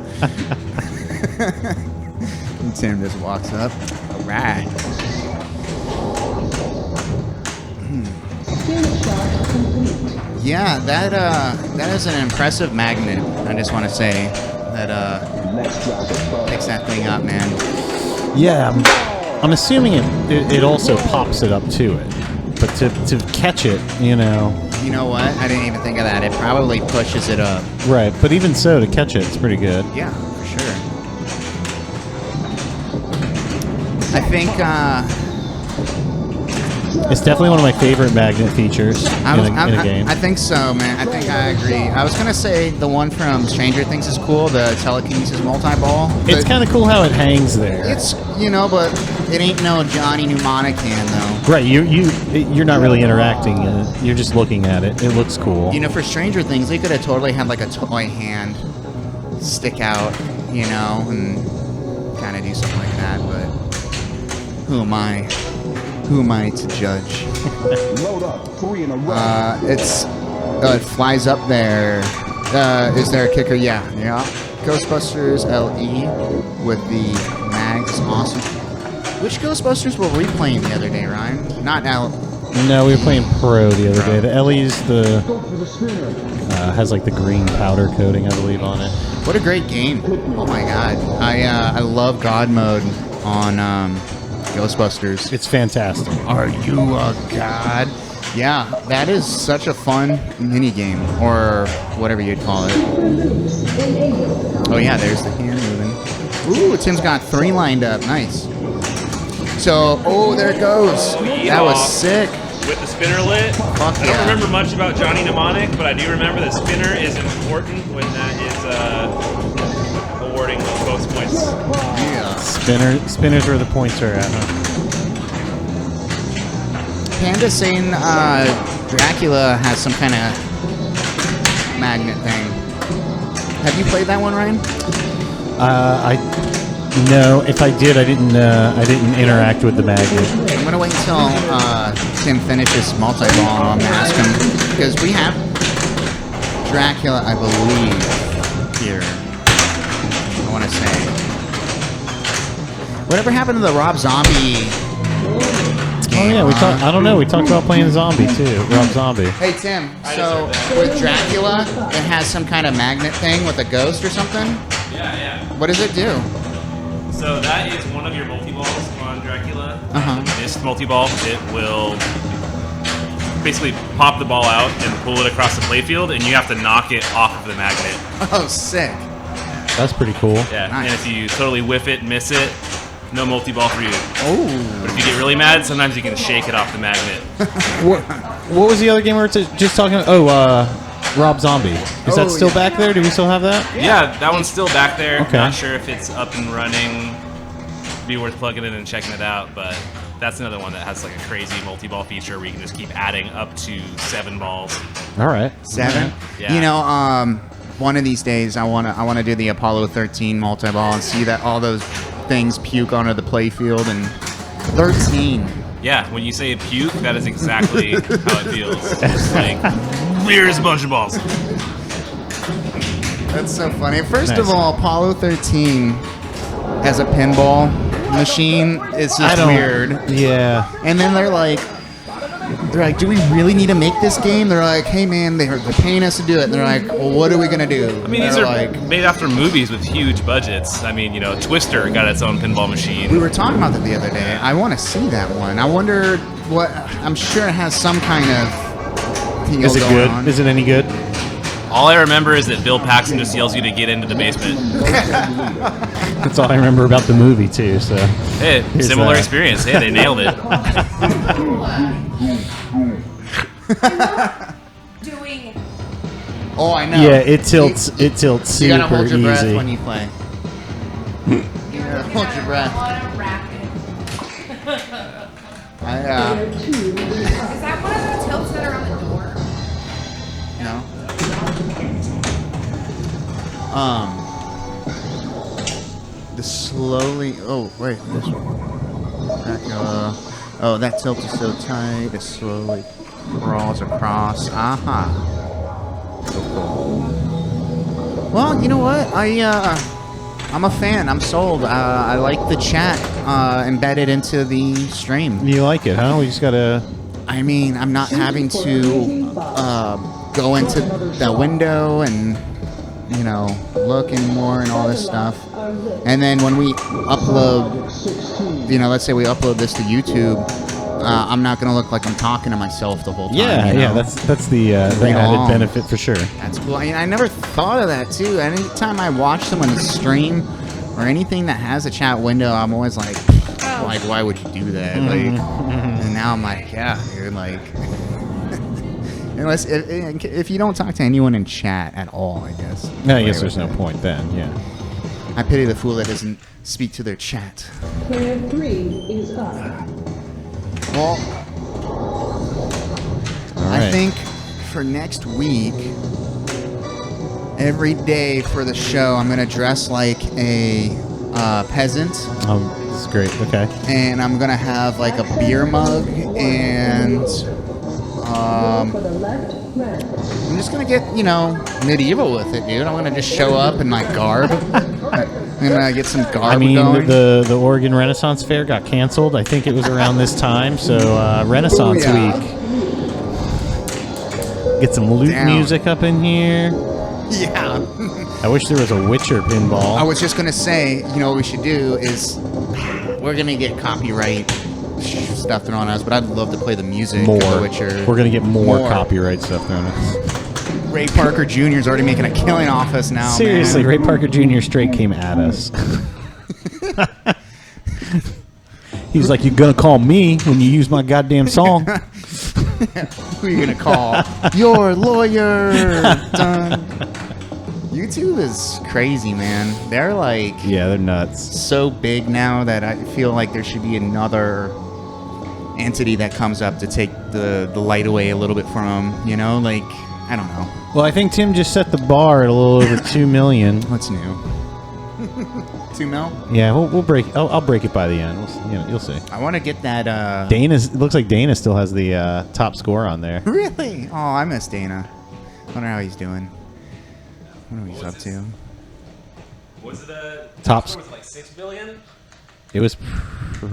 And Tim just walks up. All right. Screenshot complete. Yeah, that is an impressive magnet. I just want to say that picks that thing up, man. Yeah, I'm assuming it also pops it up to it, but to catch it, You know what? I didn't even think of that. It probably pushes it up. right. But even so, to catch it, it's pretty good. Yeah, for sure. I think It's definitely one of my favorite magnet features in a game. I think so, man. I think I agree. I was gonna say the one from Stranger Things is cool, the telekinesis multi-ball. It's But kind of cool how it hangs there. It's but it ain't no Johnny Mnemonic hand though. right. You're not really interacting in it. You're just looking at it. It looks cool. For Stranger Things, they could have totally had like a toy hand stick out, and kind of do something like that. But who am I? Who am I to judge? Load up 3 in a row. It flies up there. Is there a kicker? Yeah. Ghostbusters LE with the mags. Awesome. Which Ghostbusters were we playing the other day, Ryan? Not L. No, we were playing Pro the other day. The Ellie's has like the green powder coating, I believe, on it. What a great game! Oh my god, I love God mode on Ghostbusters. It's fantastic. Are you a god? Yeah, that is such a fun mini game, or whatever you'd call it. Oh yeah, there's the hand moving. Ooh, Tim's got 3 lined up. Nice. So, there it goes. That was sick. With the spinner lit. Fuck I don't remember much about Johnny Mnemonic, but I do remember the spinner is important when that is awarding bonus points. Yeah. Spinners where the points are at, huh? Panda saying Dracula has some kind of magnet thing. Have you played that one, Ryan? No. If I did, I didn't interact with the magnet. I'm gonna wait until Tim finishes multi-ball and I'm gonna ask him because we have Dracula, I believe, here. I want to say. Whatever happened to the Rob Zombie game? Oh yeah, we talked. I don't know. We talked about playing Zombie too. Rob Zombie. Hey Tim, so with Dracula, it has some kind of magnet thing with a ghost or something? Yeah. What does it do? So that is one of your multi-balls on Dracula. Uh-huh. This multi-ball, it will basically pop the ball out and pull it across the playfield, and you have to knock it off of the magnet. Oh, sick. That's pretty cool. Yeah, Nice. and if you totally whiff it, miss it, no multi-ball for you. Oh. But if you get really mad, sometimes you can shake it off the magnet. What was the other game we were just talking about? Oh, Rob Zombie. Is that still back there? Do we still have that? Yeah, that one's still back there. Okay. Not sure if it's up and running. Be worth plugging in and checking it out, but that's another one that has like a crazy multi-ball feature where you can just keep adding up to 7 balls. All right. 7. Yeah. You know, one of these days I wanna do the Apollo 13 multi-ball and see that all those things puke onto the playfield. And 13. Yeah, when you say puke, that is exactly how it feels. It's like clear as a bunch of balls. That's so funny. First Nice. of all, Apollo 13 as a pinball machine is just weird. Yeah. And then they're like, do we really need to make this game? They're like, hey man, they're paying us to do it. And they're like, well, what are we gonna do? I mean, these They're are like, made after movies with huge budgets. I mean, you know, Twister got its own pinball machine. we were talking about that the other day. I want to see that one. I wonder what. I'm sure it has some kind of deal Is it going good? on. Is it any good? All I remember is that Bill Paxton just yells you to get into the basement. That's all I remember about the movie too. So Hey, Here's similar that. experience. Hey, they nailed it. Doing. Oh, I know. yeah, it tilts. It tilts You super gotta hold your breath easy. when you play. You gotta hold your breath. On a racket. Is that one of the tilts that are on the door? No. The slowly. Oh wait, this one. Oh, that tilt is so tight. It slowly crawls across. Aha. So cool. Well, you know what? I'm a fan. I'm sold. I like the chat embedded into the stream. You like it, huh? We just gotta. I mean, I'm not having to go into the window and, you know, look anymore and all this stuff. And then when we upload, you know, let's say we upload this to YouTube, I'm not going to look like I'm talking to myself the whole time. Yeah, you know? yeah. That's the Bring it added on. benefit for sure. That's cool. I never thought of that, too. Anytime I watch someone stream or anything that has a chat window, I'm always like, why would you do that? Like, and now I'm like, yeah, dude, like, unless if you don't talk to anyone in chat at all, I guess. No, I guess there's no point then. Yeah. I pity the fool that doesn't speak to their chat. Player 3 is up. Well, All I right. think for next week, every day for the show, I'm gonna dress like a peasant. This is great. Okay. And I'm gonna have like a beer mug, and For the left, red. I'm just gonna get, you know, medieval with it, dude. I'm gonna just show up in my garb. I'm gonna get some garb I mean, going. the Oregon Renaissance Fair got canceled. I think it was around this time. So Renaissance yeah. Week. Get some loot Down. music up in here. Yeah. I wish there was a Witcher pinball. I was just gonna say, you know, what we should do is we're gonna get copyright stuff thrown on us, but I'd love to play the music more. of The Witcher. We're gonna get more copyright stuff thrown at us. Ray Parker Jr. is already making a killing off us now. Seriously, man. Ray Parker Jr. straight came at us. He was like, "You're gonna call me when you use my goddamn song." Who are you gonna call? Your lawyer. Dun. YouTube is crazy, man. They're like Yeah, they're nuts. so big now that I feel like there should be another entity that comes up to take the light away a little bit from them. You know, like, I don't know. Well, I think Tim just set the bar at a little over 2 million. What's new? 2 mil? Yeah, we'll break. I'll break it by the end. You'll see. I want to get that. Dana's. It looks like Dana still has the top score on there. Really? Oh, I miss Dana. Wonder how he's doing. Wonder what he's up to. Was it a Top with like 6 billion? It was,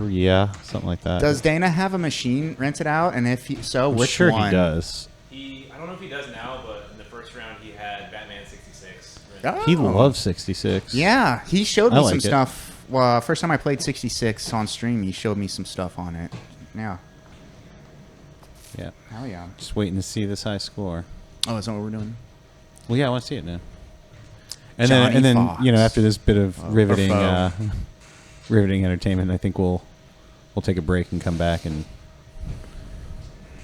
yeah, something like that. Does Dana have a machine rented out? And if so, I'm which sure one? he does. I don't know if he does now, but in the first round he had Batman 66. Oh. He loves 66. Yeah, he showed I me like some it. stuff. Well, first time I played 66 on stream, he showed me some stuff on it. Yeah. Yeah. Hell yeah. Just waiting to see this high score. Oh, is that what we're doing? Well, yeah, I want to see it now. And Johnny then Fox. you know, after this bit of riveting, foe. riveting entertainment, I think we'll take a break and come back and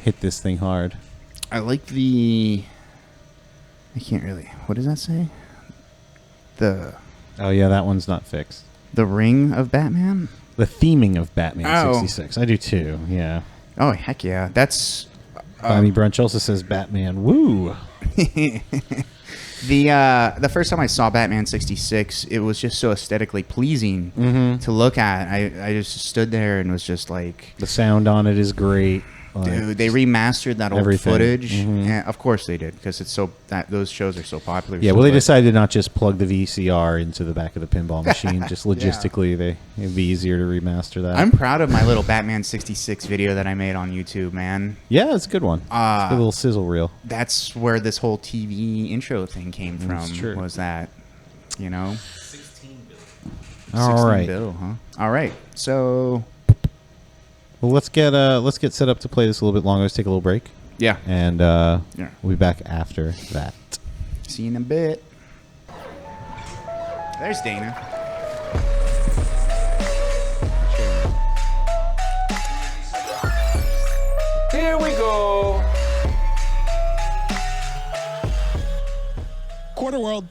hit this thing hard. I like the I can't really. What does that say? The Oh yeah, that one's not fixed. Ring of Batman? The theming of Batman Oh. 66. I do too. Yeah. Oh, heck yeah. That's Bonnie Brunch also says Batman. Woo. the first time I saw Batman 66, it was just so aesthetically pleasing to look at. I just stood there and was just like, The sound on it is great. Like, dude, they remastered that old everything. footage. Mhm. Yeah, of course they did, because it's so that those shows are so popular. Yeah, So well, they good. decided to not just plug the VCR into the back of the pinball machine. Just logistically, it'd be easier to remaster that. I'm proud of my little Batman 66 video that I made on YouTube, man. Yeah, it's a good one. It's a good little sizzle reel. That's where this whole TV intro thing came from. That's true. Was that, you know? 16 All right. Bill, huh? All right. So, Well, let's get set up to play this a little bit longer. Let's take a little break, yeah. and we'll be back after that. See you in a bit. There's Dana. Here we go. QuarterWorld.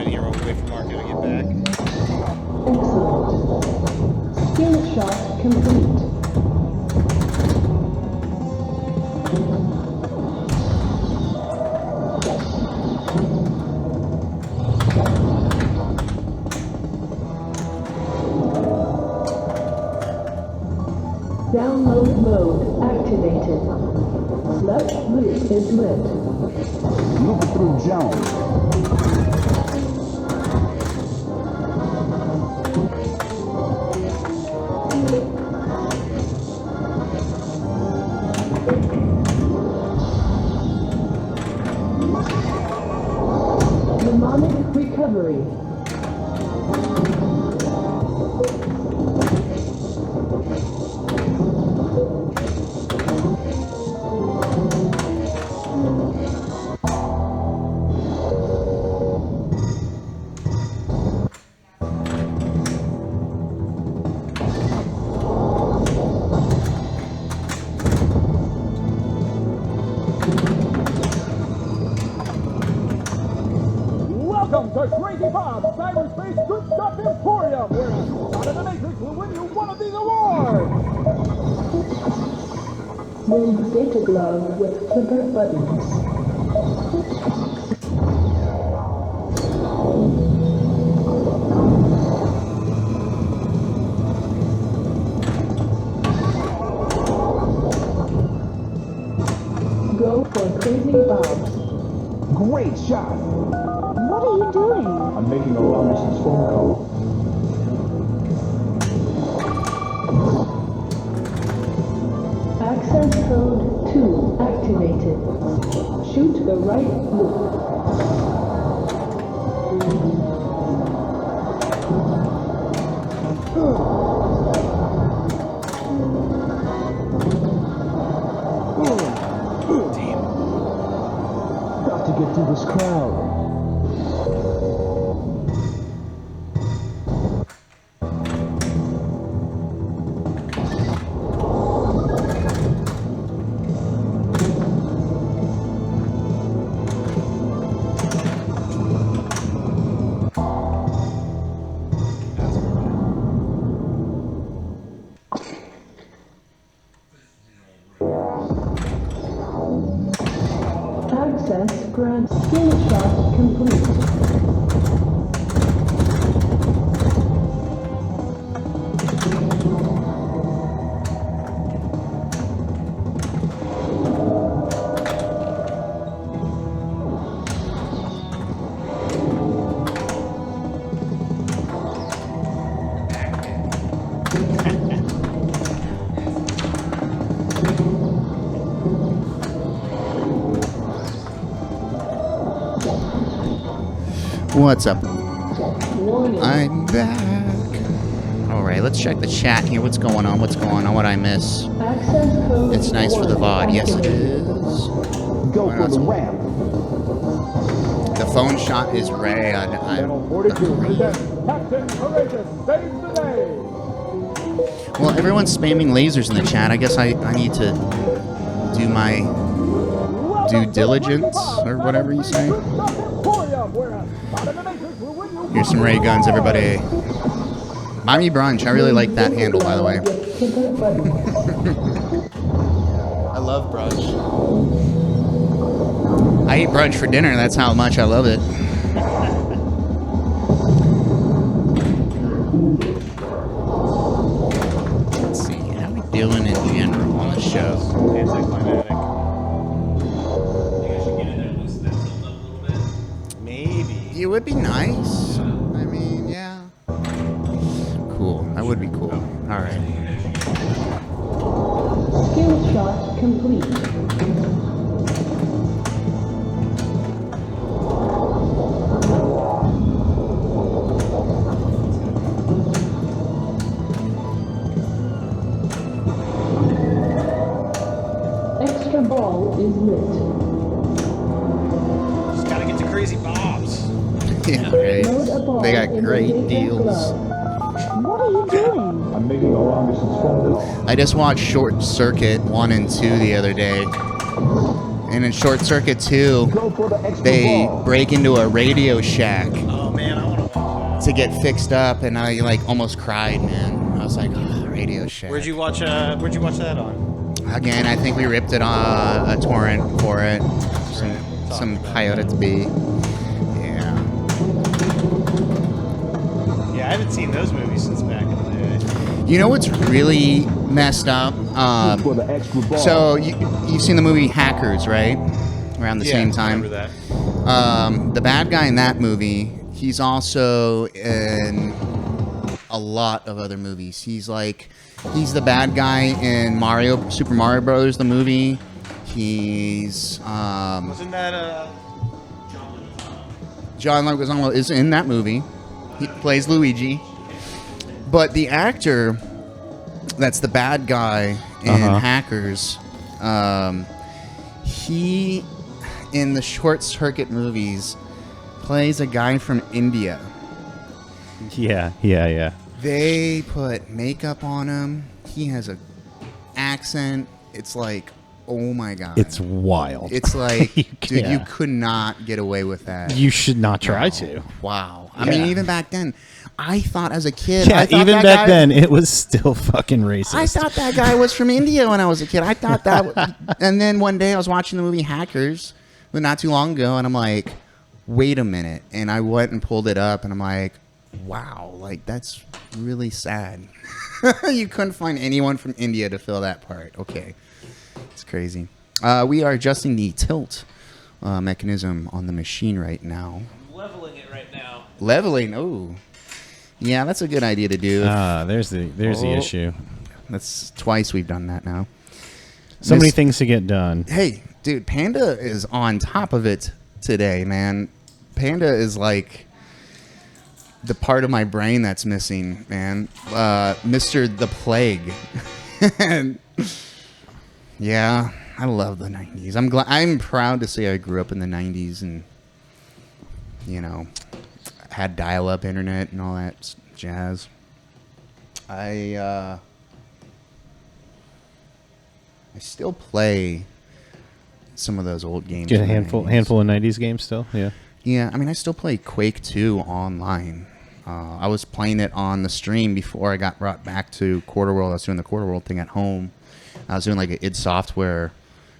bit here while we wait for Marco to get back. Excellent. Skill shot complete. Download mode activated. Left wrist is lit. Look through Jones. Mnemonic recovery. Welcome to Crazy Bob's Cyberspace Good Stuff Emporium, where a shot in the Matrix will win you one of these awards! Win data glove with flipper buttons. Go for Crazy Bob's. Great shot! What are you doing? I'm making a long-distance phone call. Access code 2 activated. Shoot the right loop. Got to get through this crowd. Access grant skill shot complete. What's up? Warning. I'm back. Alright, let's check the chat here. What's going on? What's going on? What'd I miss? Access code It's nice for the 1 VOD. Yes, it activated. is. Go for the ramp. The phone shot is Ray. Channel 42 presents Captain Courageous saves the day. Well, everyone's spamming lasers in the chat. I guess I need to do my due diligence or whatever you say. Here's some ray guns, everybody. Buy me brunch. I really like that handle, by the way. I love brunch. I eat brunch for dinner. That's how much I love it. Let's see. How are we doing in general on the show? Anticlimactic. I should get in there and loosen that tilt up a little bit. Maybe. It would be nice. I mean, yeah. Cool. That would be cool. All right. Skill shot complete. Extra ball is lit. Just gotta get to Crazy Bob's. Yeah, right. They got great deals. What are you doing? I'm making a long-distance phone call. I just watched Short Circuit 1 and 2 the other day. And in Short Circuit 2, Go for the extra they ball. break into a Radio Shack. Oh to get fixed up, and I like almost cried, man. I was like, oh, Radio Shack. Where'd you watch that on? Again, I think we ripped it on a torrent for it. Some Coyote B. Yeah. Yeah, I haven't seen those movies since back in the day. You know what's really messed up? So you've seen the movie Hackers, right? Around the same time. I remember that. The bad guy in that movie, he's also in a lot of other movies. He's the bad guy in Super Mario Brothers, the movie. He's Wasn't that John Leguizamo is in that movie. He plays Luigi. But the actor that's the bad guy in Hackers, he in the Short Circuit movies plays a guy from India. Yeah. They put makeup on him. He has a accent. It's like, oh my god. It's wild. It's like, dude, Yeah. you could not get away with that. You should not try to. Wow. I mean, even back then, I thought as a kid. Yeah, I thought even that back guy, then, it was still fucking racist. I thought that guy was from India when I was a kid. I thought that. And then one day I was watching the movie Hackers, but not too long ago, and I'm like, wait a minute. And I went and pulled it up, and I'm like, wow, like that's really sad. You couldn't find anyone from India to fill that part. Okay. It's crazy. We are adjusting the tilt mechanism on the machine right now. I'm leveling it right now. Leveling. Oh. Yeah, that's a good idea to do. There's the issue. That's twice we've done that now. So many things to get done. Hey, dude, Panda is on top of it today, man. Panda is like the part of my brain that's missing, man. Mr. The Plague. And yeah, I love the 90s. I'm proud to say I grew up in the 90s and, you know, had dial-up internet and all that jazz. I still play some of those old games. Get a from the handful 90s. of 90s games still? Yeah. Yeah, I mean, I still play Quake 2 online. I was playing it on the stream before I got brought back to QuarterWorld. I was doing the QuarterWorld thing at home. I was doing like an id Software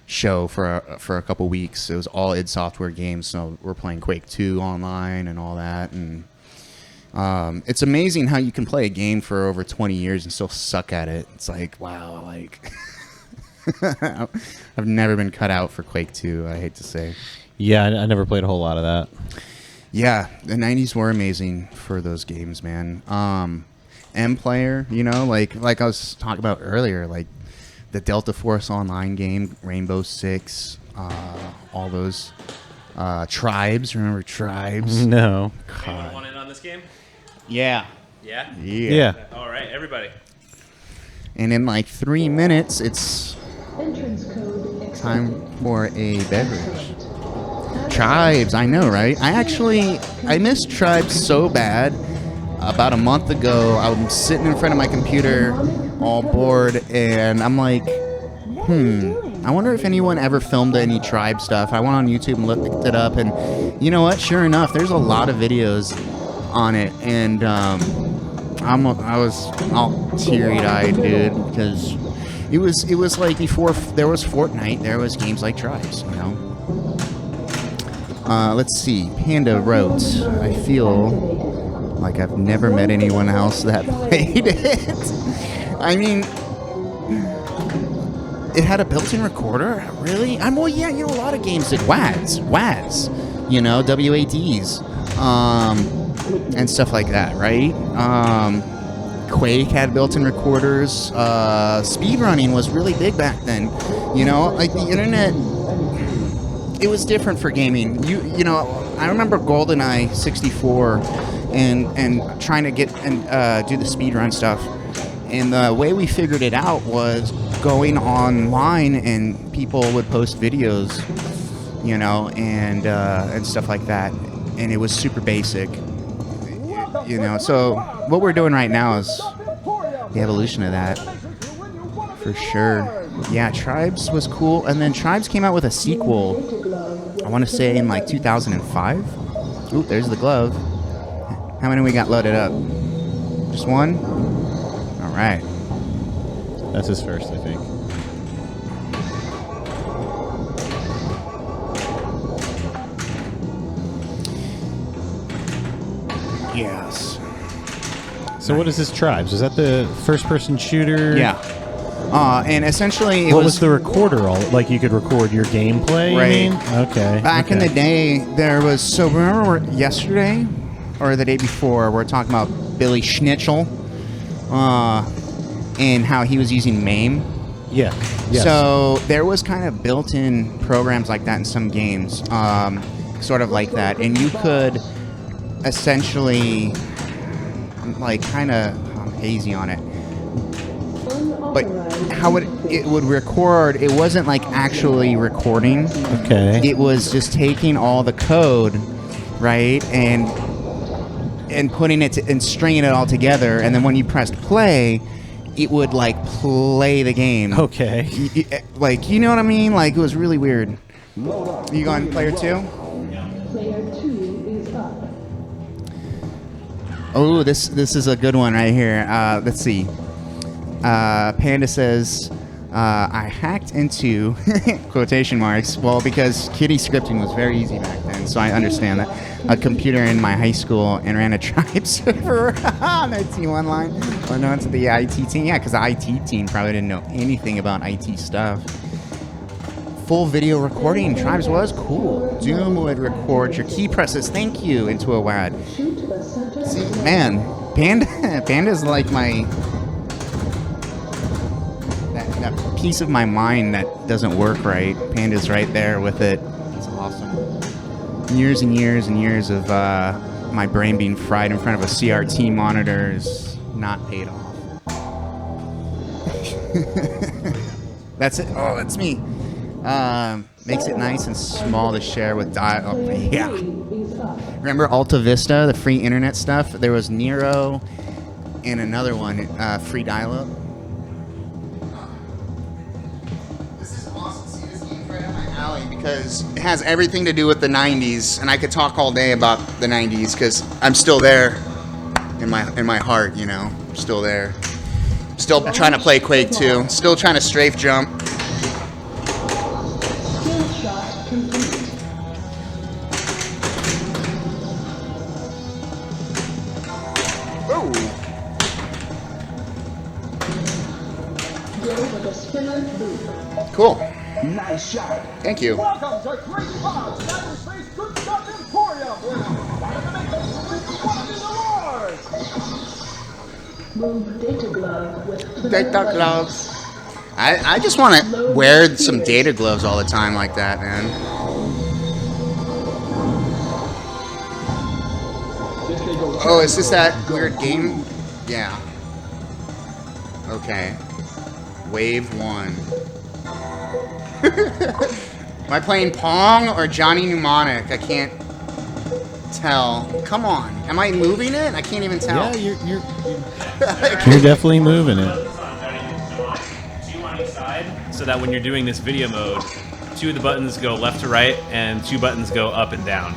show for a couple weeks. It was all id Software games, so we're playing Quake 2 online and all that. And it's amazing how you can play a game for over 20 years and still suck at it. It's like, wow, like I've never been cut out for Quake 2, I hate to say. Yeah, I never played a whole lot of that. Yeah, the 90s were amazing for those games, man. M-Player, you know, like I was talking about earlier, like the Delta Force Online game, Rainbow Six, all those Tribes. Remember Tribes? No. Anyone want in on this game? Yeah. Yeah? Yeah. All right, everybody. And in like 3 minutes, it's Entrance code accepted. time for a beverage. Tribes, I know, right? I missed Tribes so bad. About a month ago, I'm sitting in front of my computer, all bored, and I'm like, I wonder if anyone ever filmed any Tribe stuff. I went on YouTube and looked it up, and you know what? Sure enough, there's a lot of videos on it, and I was all teary-eyed, dude, because it was like before there was Fortnite, there was games like Tribes, you know. Let's see. Panda wrote, I feel like I've never met anyone else that played it. I mean, it had a built-in recorder? Really? Well, yeah, you know, a lot of games did WADs, you know, WADs, and stuff like that, right? Quake had built-in recorders. Speedrunning was really big back then. You know, like the internet, it was different for gaming. You know, I remember GoldenEye 64 and trying to get and do the speedrun stuff. And the way we figured it out was going online and people would post videos, you know, and stuff like that. And it was super basic, you know. So what we're doing right now is the evolution of that, for sure. Yeah, Tribes was cool. And then Tribes came out with a sequel, I want to say in like 2005. Ooh, there's the glove. How many we got loaded up? Just one? All right. That's his first, I think. Yes. So what is this Tribes? Is that the first-person shooter? Yeah. And essentially, it What was the recorder all? Like you could record your gameplay, Right. you mean? Okay. Back in okay. the day, there was... So remember yesterday, or the day before, we're talking about Billy Schnitzel, and how he was using MAME. Yeah. Yes. So there was kind of built-in programs like that in some games, sort of like that, and you could essentially, like, kind of hazy on it, but how it would record, it wasn't like actually recording. Okay. It was just taking all the code, right, and putting it and stringing it all together, and then when you pressed play, it would like play the game. Okay. Like, you know what I mean? Like, it was really weird. You going player 2? Player 2 is up. Oh, this is a good one right here. Let's see. Panda says, I hacked into quotation marks. Well, because kitty scripting was very easy back then, so I understand that. A computer in my high school and ran a tribe server on the T1 line. Or no, it's the IT team. Yeah, because the IT team probably didn't know anything about IT stuff. Full video recording. Tribes was cool. Doom would record your key presses, thank you, into a WAD. Shoot the center. See, man, Panda's like my... That piece of my mind that doesn't work right. Panda's right there with it. It's awesome. Years and years and years of my brain being fried in front of a CRT monitor is not paid off. That's it. Oh, that's me. Makes it nice and small to share with dial. Oh, yeah. Remember Alta Vista, the free internet stuff? There was Nero and another one, free dial-up. This is awesome. See, this game's right up my alley because it has everything to do with the 90s, and I could talk all day about the 90s because I'm still there in my heart, you know. I'm still there. Still trying to play Quake 2. Still trying to strafe jump. Skill shot complete. Ooh. Go with a spinner loop. Cool. Nice shot. Thank you. Welcome to Crazy Bob's Cyberspace Good Stuff Emporium. One of the makers will win one of these awards. Move data glove with Data gloves. I just want to wear some data gloves all the time like that, man. Oh, is this that weird game? Yeah. Okay. Wave 1. Am I playing Pong or Johnny Mnemonic? I can't tell. Come on. Am I moving it? I can't even tell. Yeah, you're definitely moving it. Two on each side, so that when you're doing this video mode, 2 of the buttons go left to right, and 2 buttons go up and down.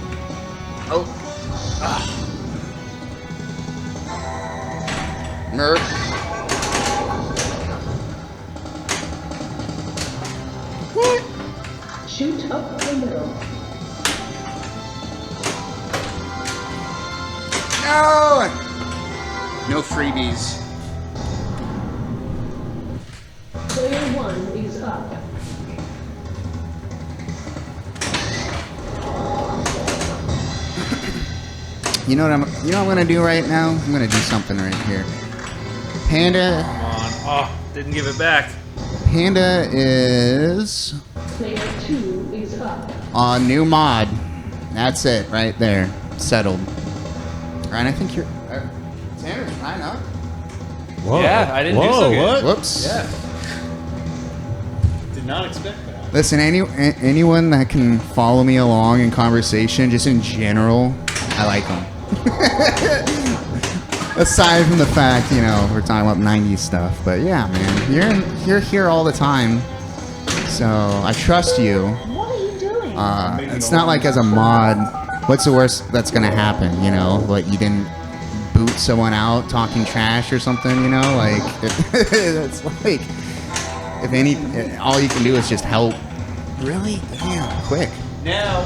Oh. Merc. shoot up the middle. No! No freebies. Player 1 is up. You know what I'm gonna do right now? I'm gonna do something right here. Panda. Come on. Oh, didn't give it back. Panda is Player 2 is up. on new mod. That's it, right there. Settled. Ryan, I think you're. Tanner's Ryan up. Whoa. Yeah, I didn't do so good. What? Whoops. Yeah. Did not expect that. Listen, anyone that can follow me along in conversation, just in general, I like them. Aside from the fact, we're talking about 90s stuff, but yeah, man, you're here all the time, so I trust you. What are you doing? It's not like as a mod, what's the worst that's gonna happen? Like you didn't boot someone out talking trash or something, you know, like it's like if any, all you can do is just help. Really? Damn, quick. Now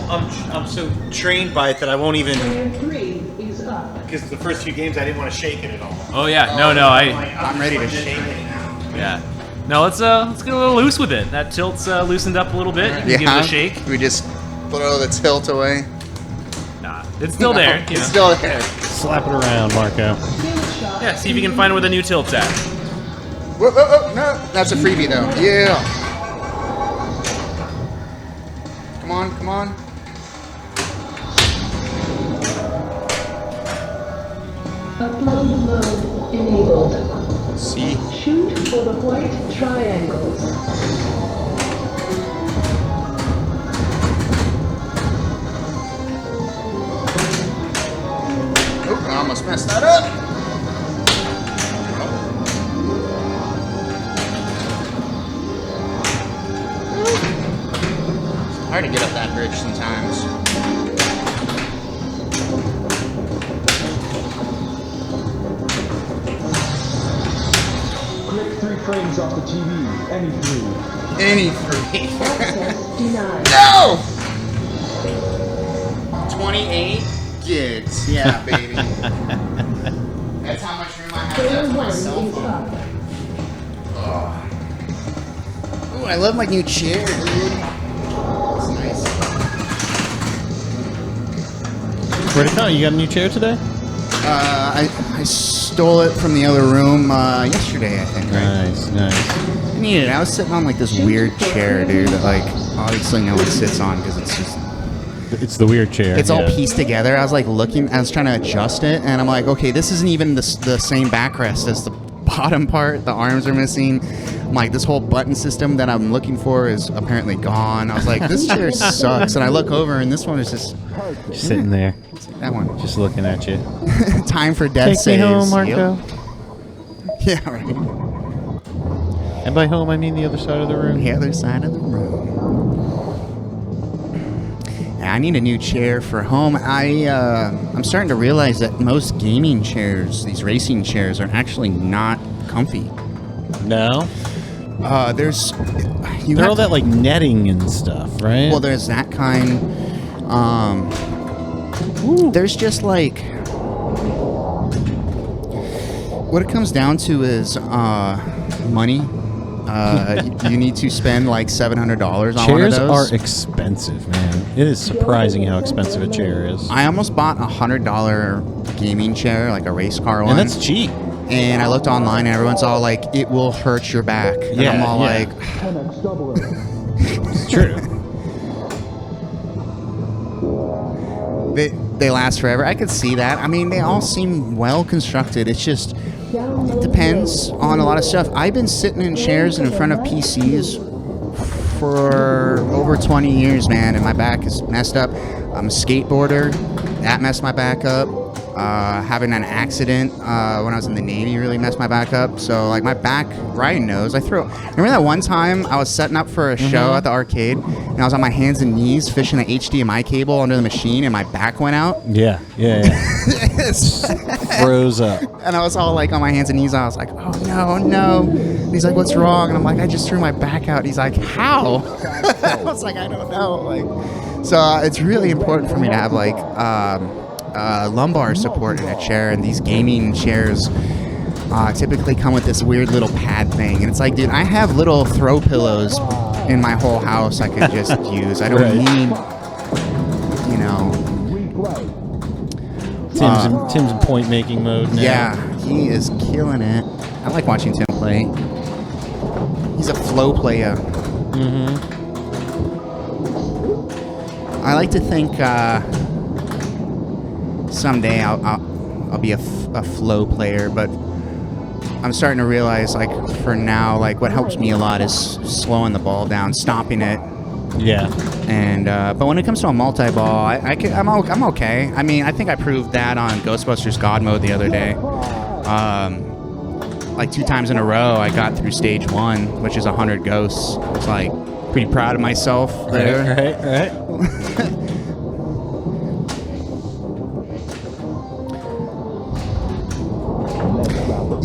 I'm so trained by it that I won't even, Player 3 is up. because the first few games I didn't want to shake it at all. Oh yeah, no, I'm ready to shake it now. yeah. No, let's get a little loose with it. That tilt's loosened up a little bit. You can give it a shake. We just throw the tilt away. Nah, it's still there. You know. It's still there. Slap it around, Marco. Yeah, see if you can find where the new tilt's at. Whoa, whoa, whoa, no, that's a freebie though. Yeah. Come on, come on. Upload mode enabled. See. Shoot for the white triangles. Oh, I almost messed that up. It's hard to get up that bridge sometimes. Click 3 frames off the TV. Any 3. Any free. Access denied. No! 28 gigs. Yeah, baby. That's how much room I have Player left for 1 my cell is phone. up. Ooh, I love my new chair, dude. It's nice. Where'd it come? You got a new chair today? I stole it from the other room yesterday, I think, right? Nice, nice. I needed it. I was sitting on like this weird chair, dude, that like obviously no one sits on because it's just It's the weird chair. it's all yeah. pieced together. I was like looking, I was trying to adjust it, and I'm like, okay, this isn't even the same backrest as the bottom part. The arms are missing. I'm like, this whole button system that I'm looking for is apparently gone. I was like, this chair sucks. And I look over, and this one is just Just sitting there, that one. just looking at you. Time for death Take me saves. home, Marco. Yep. Yeah, right. And by home, I mean the other side of the room. The other side of the room. Yeah, I need a new chair for home. I'm starting to realize that most gaming chairs, these racing chairs, are actually not comfy. No, There's they're all that like netting and stuff, right? Well, there's that kind. There's just like what it comes down to is money. You need to spend like $700 on one of chairs those. are expensive, man. It is surprising how expensive a chair is. I almost bought a $100 gaming chair, like a race car one. And that's cheap. And I looked online, and everyone's all like, "It will hurt your back." And Yeah, I'm all yeah. like, 10x double it. It's true. they last forever. I could see that. I mean, they all seem well constructed. It's just it depends on a lot of stuff. I've been sitting in chairs in front of PCs for over 20 years, man, and my back is messed up. I'm a skateboarder. That messed my back up. Having an accident when I was in the Navy really messed my back up. So, like, my back, Ryan knows. Remember that one time I was setting up for a show at the arcade, and I was on my hands and knees fishing an HDMI cable under the machine, and my back went out? Yeah. Froze up. And I was all like on my hands and knees. I was like, oh no. And he's like, what's wrong? And I'm like, I just threw my back out. And he's like, how? I was like, I don't know. Like, so it's really important for me to have like lumbar support in a chair. And these gaming chairs typically come with this weird little pad thing. And it's like, dude, I have little throw pillows in my whole house I could just use. I don't need, you know. Tim's in point making mode now. Yeah, he is killing it. I like watching Tim play. He's a flow player. Mm-hmm. I like to think someday I'll be a flow player, but I'm starting to realize, like, for now, like, what helps me a lot is slowing the ball down, stopping it. Yeah. And but when it comes to a multi-ball, I'm okay. I mean, I think I proved that on Ghostbusters God Mode the other day. Like 2 times in a row, I got through stage 1, which is 100 ghosts. I was like pretty proud of myself there. Right.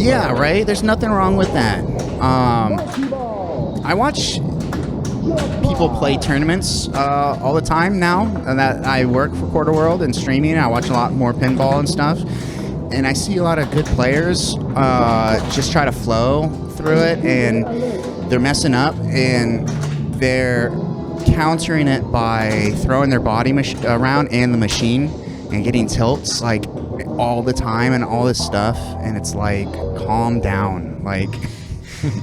Yeah, right? There's nothing wrong with that. I watch people play tournaments all the time now that I work for QuarterWorld and streaming. I watch a lot more pinball and stuff. And I see a lot of good players just try to flow through it, and they're messing up, and they're countering it by throwing their body around and the machine and getting tilts like all the time and all this stuff. And it's like, calm down. Like,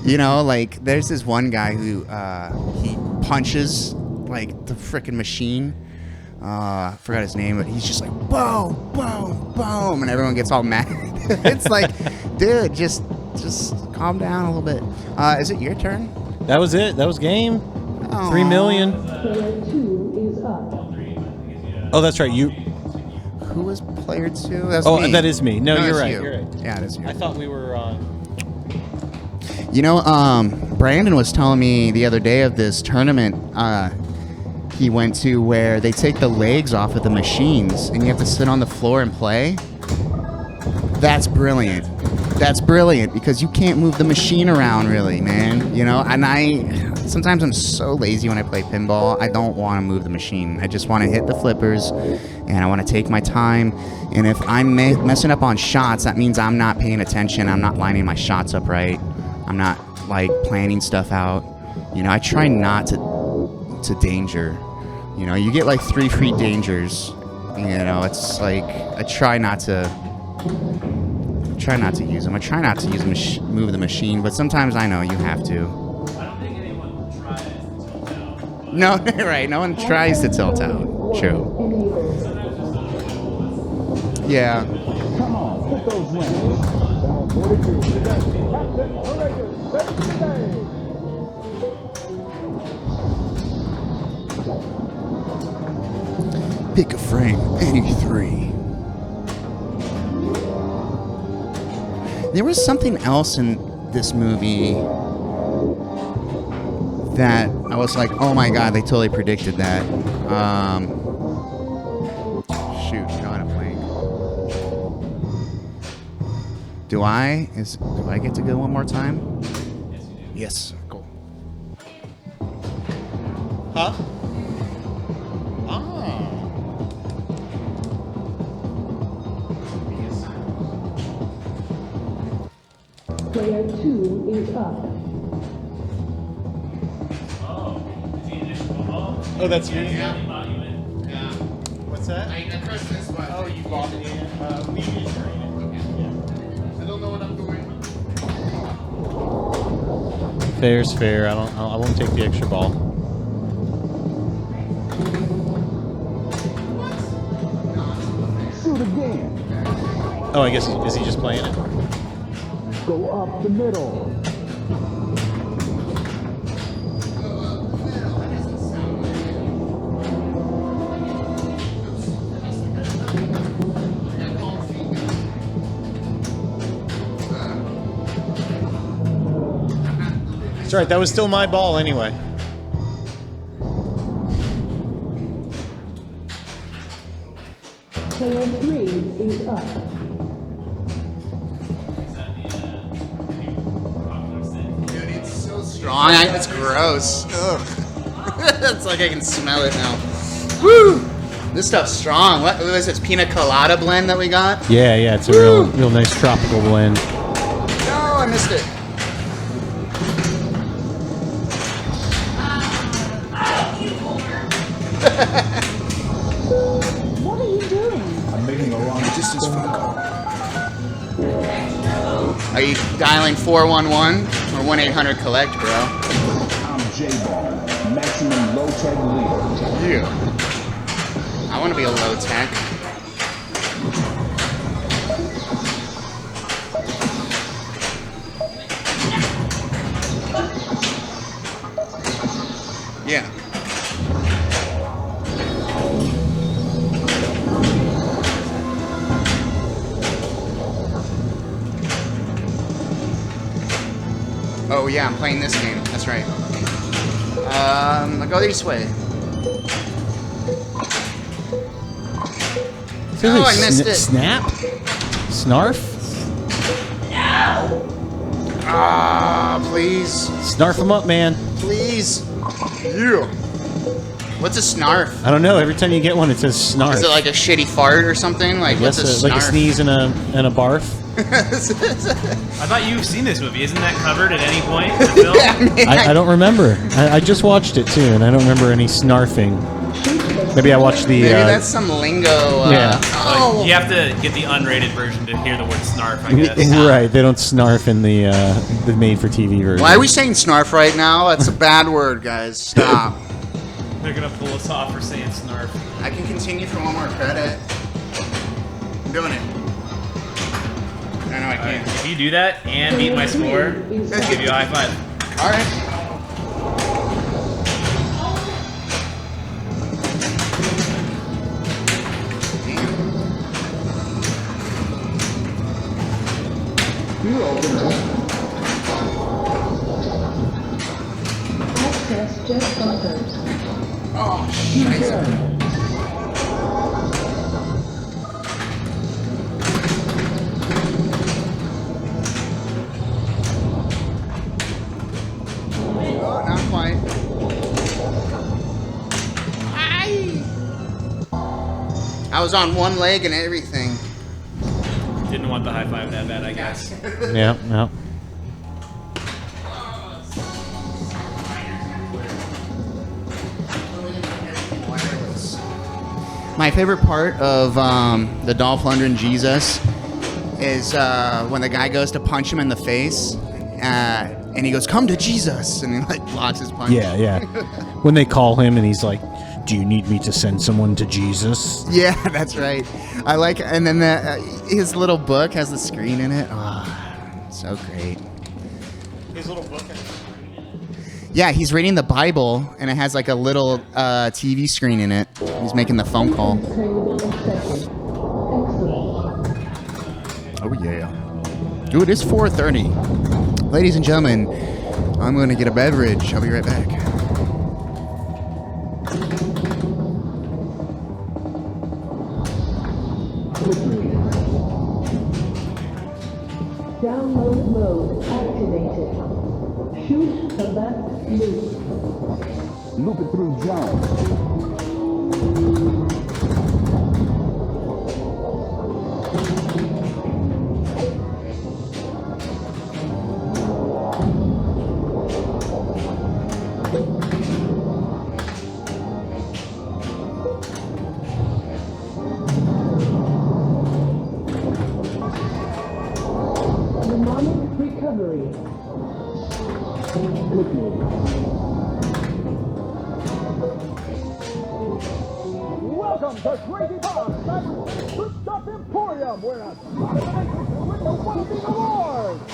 you know, like there's this one guy who he punches like the freaking machine. I forgot his name, but he's just like boom, boom, boom, and everyone gets all mad. It's like, dude, just calm down a little bit. Is it your turn? That was it. That was game. Aw. 3 million. Player 2 is up. Oh, that's right. You. Who was player 2? That's Oh, me. that is me. No, you're that's right. you. You're right. Yeah, it is you. I thought we were on. You know, Brandon was telling me the other day of this tournament he went to where they take the legs off of the machines and you have to sit on the floor and play. That's brilliant. That's brilliant because you can't move the machine around really, man. You know, and sometimes I'm so lazy when I play pinball. I don't want to move the machine. I just want to hit the flippers and I want to take my time. And if I'm messing up on shots, that means I'm not paying attention. I'm not lining my shots up right. I'm not like planning stuff out. You know, I try not to danger. You know, you get like 3 free dangers. You know, it's like I try not to use them. I try not to move the machine, but sometimes I know you have to. I don't think anyone tries to tilt out. No, right. No one tries to tilt out. True. Yeah. Come on, hit those wings. Down 42. Captain Courageous, set the stage. Pick a frame. 83. There was something else in this movie that I was like, oh my god, they totally predicted that. Shoot, drawing a blank. Do I get to go one more time? Yes. Cool. Huh? Player 2 is up. Oh, that's you? Yeah. What's that? I pressed this one. Oh, you bought it in. We use it. I don't know what I'm doing. Fair's fair. I won't take the extra ball. Shoot again. Oh, I guess is he just playing it? Go up the middle. That's right. That was still my ball anyway. Player 3 is up. Dude, it's so strong. It's gross. Ugh. It's like I can smell it now. Woo! This stuff's strong. What was this pina colada blend that we got? Yeah, it's a real nice tropical blend. No, I missed it. What are you doing? I'm making a long distance phone call. Are you dialing 411 or 1-800-COLLECT, bro? I'm J-Ball, maximum low-tech leader. Yeah. I want to be a low tech. Yeah. Oh yeah, I'm playing this game. That's right. I'll go this way. Feels Oh, like I missed it. Snap? Snarf? Ah, please. Snarf him up, man. Please. Yeah. What's a snarf? I don't know. Every time you get one, it says snarf. Is it like a shitty fart or something? Like, Yes, what's a like a snarf? sneeze and a barf. I thought you've seen this movie. Isn't that covered at any point in the film? I don't remember. I just watched it too, and I don't remember any snarfing. Maybe I watched the. Maybe that's some lingo. Yeah. Oh. You have to get the unrated version to hear the word snarf, I guess. Right, they don't snarf in the made-for-TV version. Why are we saying snarf right now? That's a bad word, guys. Stop. They're gonna pull us off for saying snarf. I can continue for one more credit. I'm doing it. No, I can't. If you do that and beat my score, I'll give you a high five. All right. Access jet bumpers. Oh, shit. Oh, not quite. I was on one leg and everything. Didn't want the high five that bad, I guess. Yeah, yeah. My favorite part of the Dolph Lundgren Jesus is when the guy goes to punch him in the face, and he goes, "Come to Jesus," and he like blocks his punch. Yeah, yeah. When they call him and he's like, "Do you need me to send someone to Jesus?" Yeah, that's right. I like, and then his little book has the screen in it. Oh, so great. His little book. Yeah, he's reading the Bible, and it has like a little TV screen in it. He's making the phone call. Oh yeah. Dude, it's 4:30. Ladies and gentlemen, I'm going to get a beverage. I'll be right back. Download mode activated. Shoot the left loop. Loop it through John. Mnemonic recovery. Welcome to Crazy Bob's Cyberspace Good Stuff Emporium, where a lot of the matrix will win the one of these awards.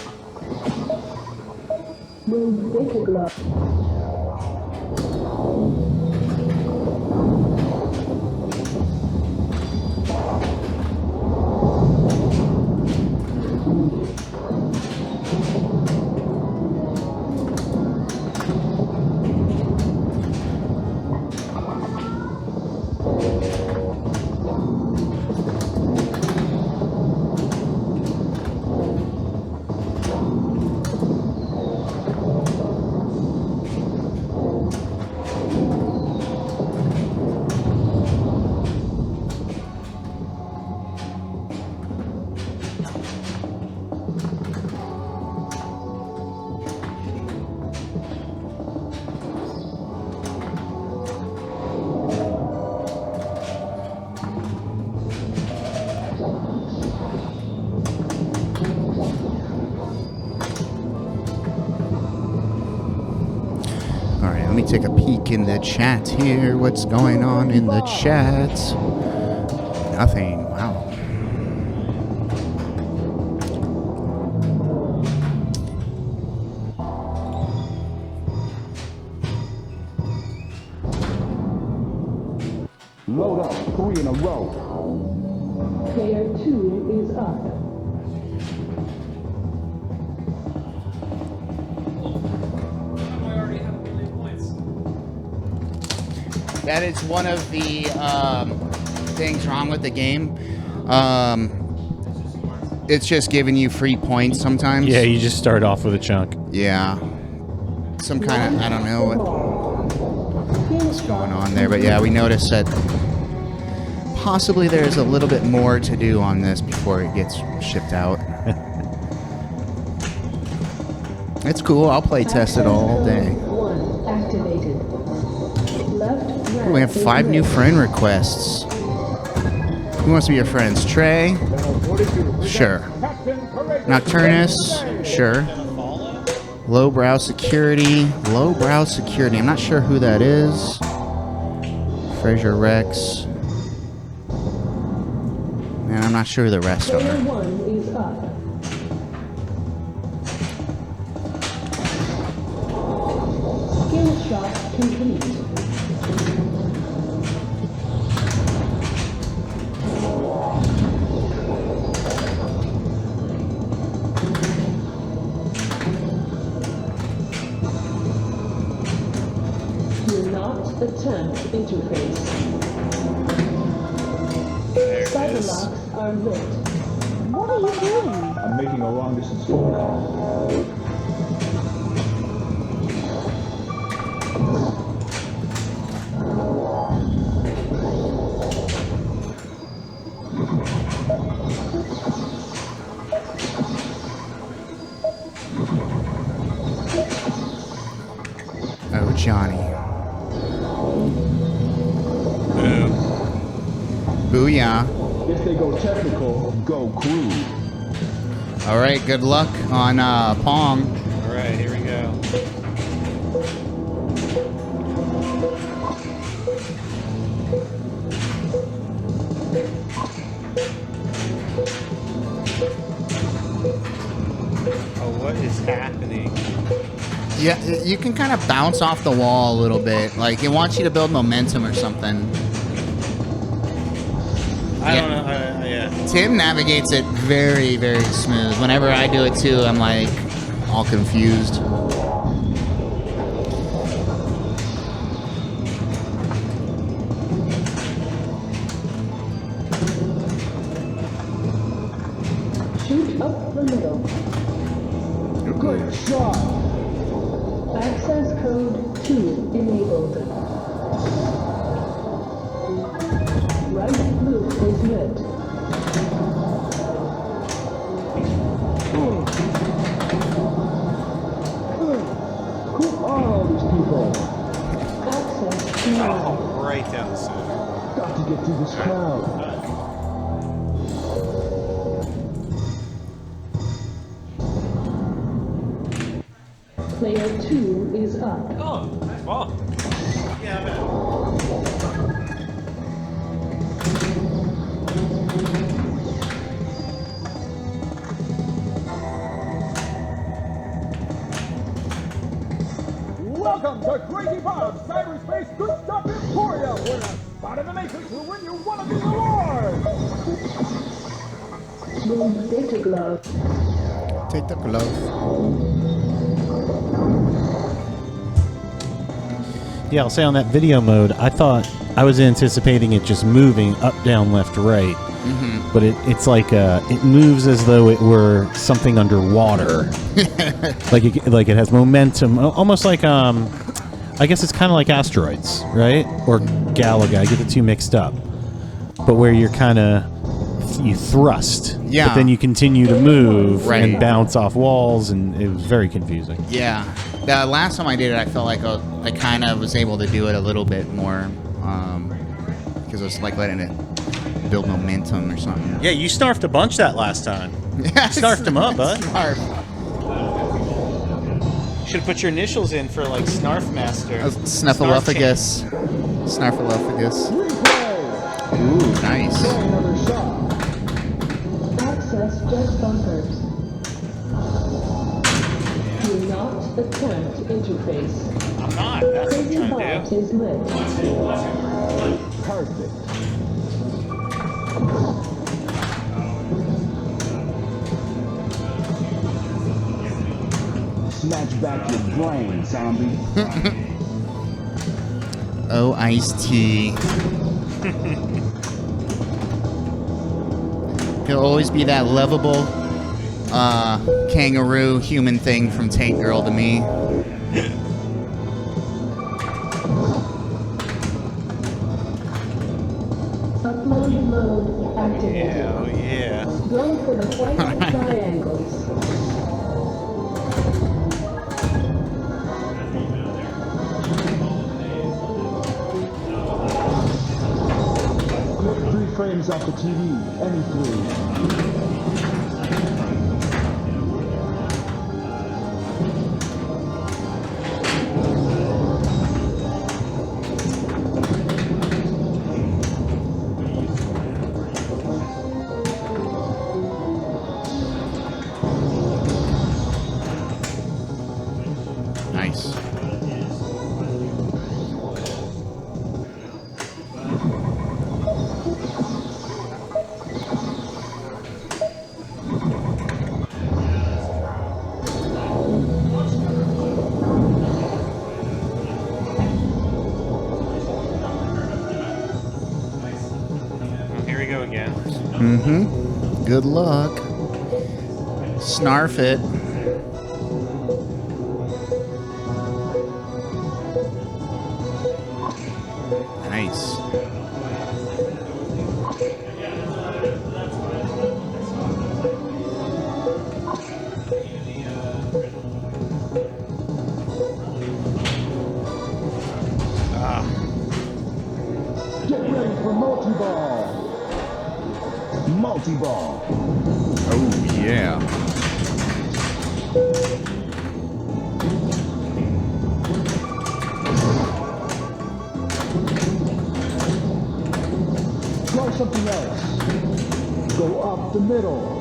Move data glove. All right, let me take a peek in the chat here. What's going on in the chat? Nothing. Wow. Load up 3 in a row. Player 2 is up. That is one of the things wrong with the game. it's just giving you free points sometimes. Yeah, you just start off with a chunk. Yeah. Some kind of, I don't know what's going on there, but yeah, we noticed that possibly there's a little bit more to do on this before it gets shipped out. It's cool. I'll play test it all day. Activated. Left, right, We have 5 new friend requests. Who wants to be your friends? Trey? Sure. Nocturnus? Sure. Lowbrow Security. Lowbrow Security. I'm not sure who that is. Fraser Rex. And I'm not sure who the rest Player are. 1 is up. Skill shot complete. Do not attempt interface. Cyberlocks are lit. What are you doing? I'm making a long distance phone call. Oh, Johnny. Booyah. If they go technical, go crew. All right, good luck on Pong. All right, here we go. Oh, what is happening? Yeah, you can kind of bounce off the wall a little bit. Like, it wants you to build momentum or something. I Yeah. don't know. Yeah. Tim navigates it very, very smooth. Whenever I do it too, I'm like all confused. Shoot up the middle. Good shot. Access code 2 enabled. Right loop is lit. Who are all these people? Access denied. Oh, right down the center. Got to get through this crowd. Player 2 is up. Oh, nice ball. Yeah, I bet. Welcome to Crazy Bob's Cyberspace Good Stuff Emporium, where a spot in the Matrix will win you one of these awards. Move data glove. Take the glove. Yeah, I'll say on that video mode, I thought I was anticipating it just moving up, down, left, right. Mm-hmm. But it's like it moves as though it were something underwater. like it has momentum, almost like I guess it's kind of like Asteroids, right? Or Galaga. I get the two mixed up. But where you're kind of you thrust, Yeah. but then you continue to move Right. and bounce off walls, and it was very confusing. Yeah. The last time I did it, I felt like I kind of was able to do it a little bit more because I was like letting it build momentum or something. Yeah, you snarfed a bunch that last time. Yeah, Snarfed them up, bud. Snarf. Should have put your initials in for like Snarf Master. Snuffleupagus. Snarfleupagus. Ooh, nice. Another shot. Access jet bunkers. Do not attempt interface. I'm not. That's what I'm Crazy trying Bobs to do. is lit. Perfect. Snatch back your brain, zombie. Oh, iced tea. He'll always be that lovable kangaroo human thing from Tank Girl to me. Upload mode activated. Yeah, oh yeah. Go for the white triangles. Clip 3 frames off the TV. Any 3. Nice. Here we go again. Mm-hmm. Good luck. Snarf it. Nice. Get ready for multi-ball. Multi-ball. Oh, yeah. Try something else. Go up the middle.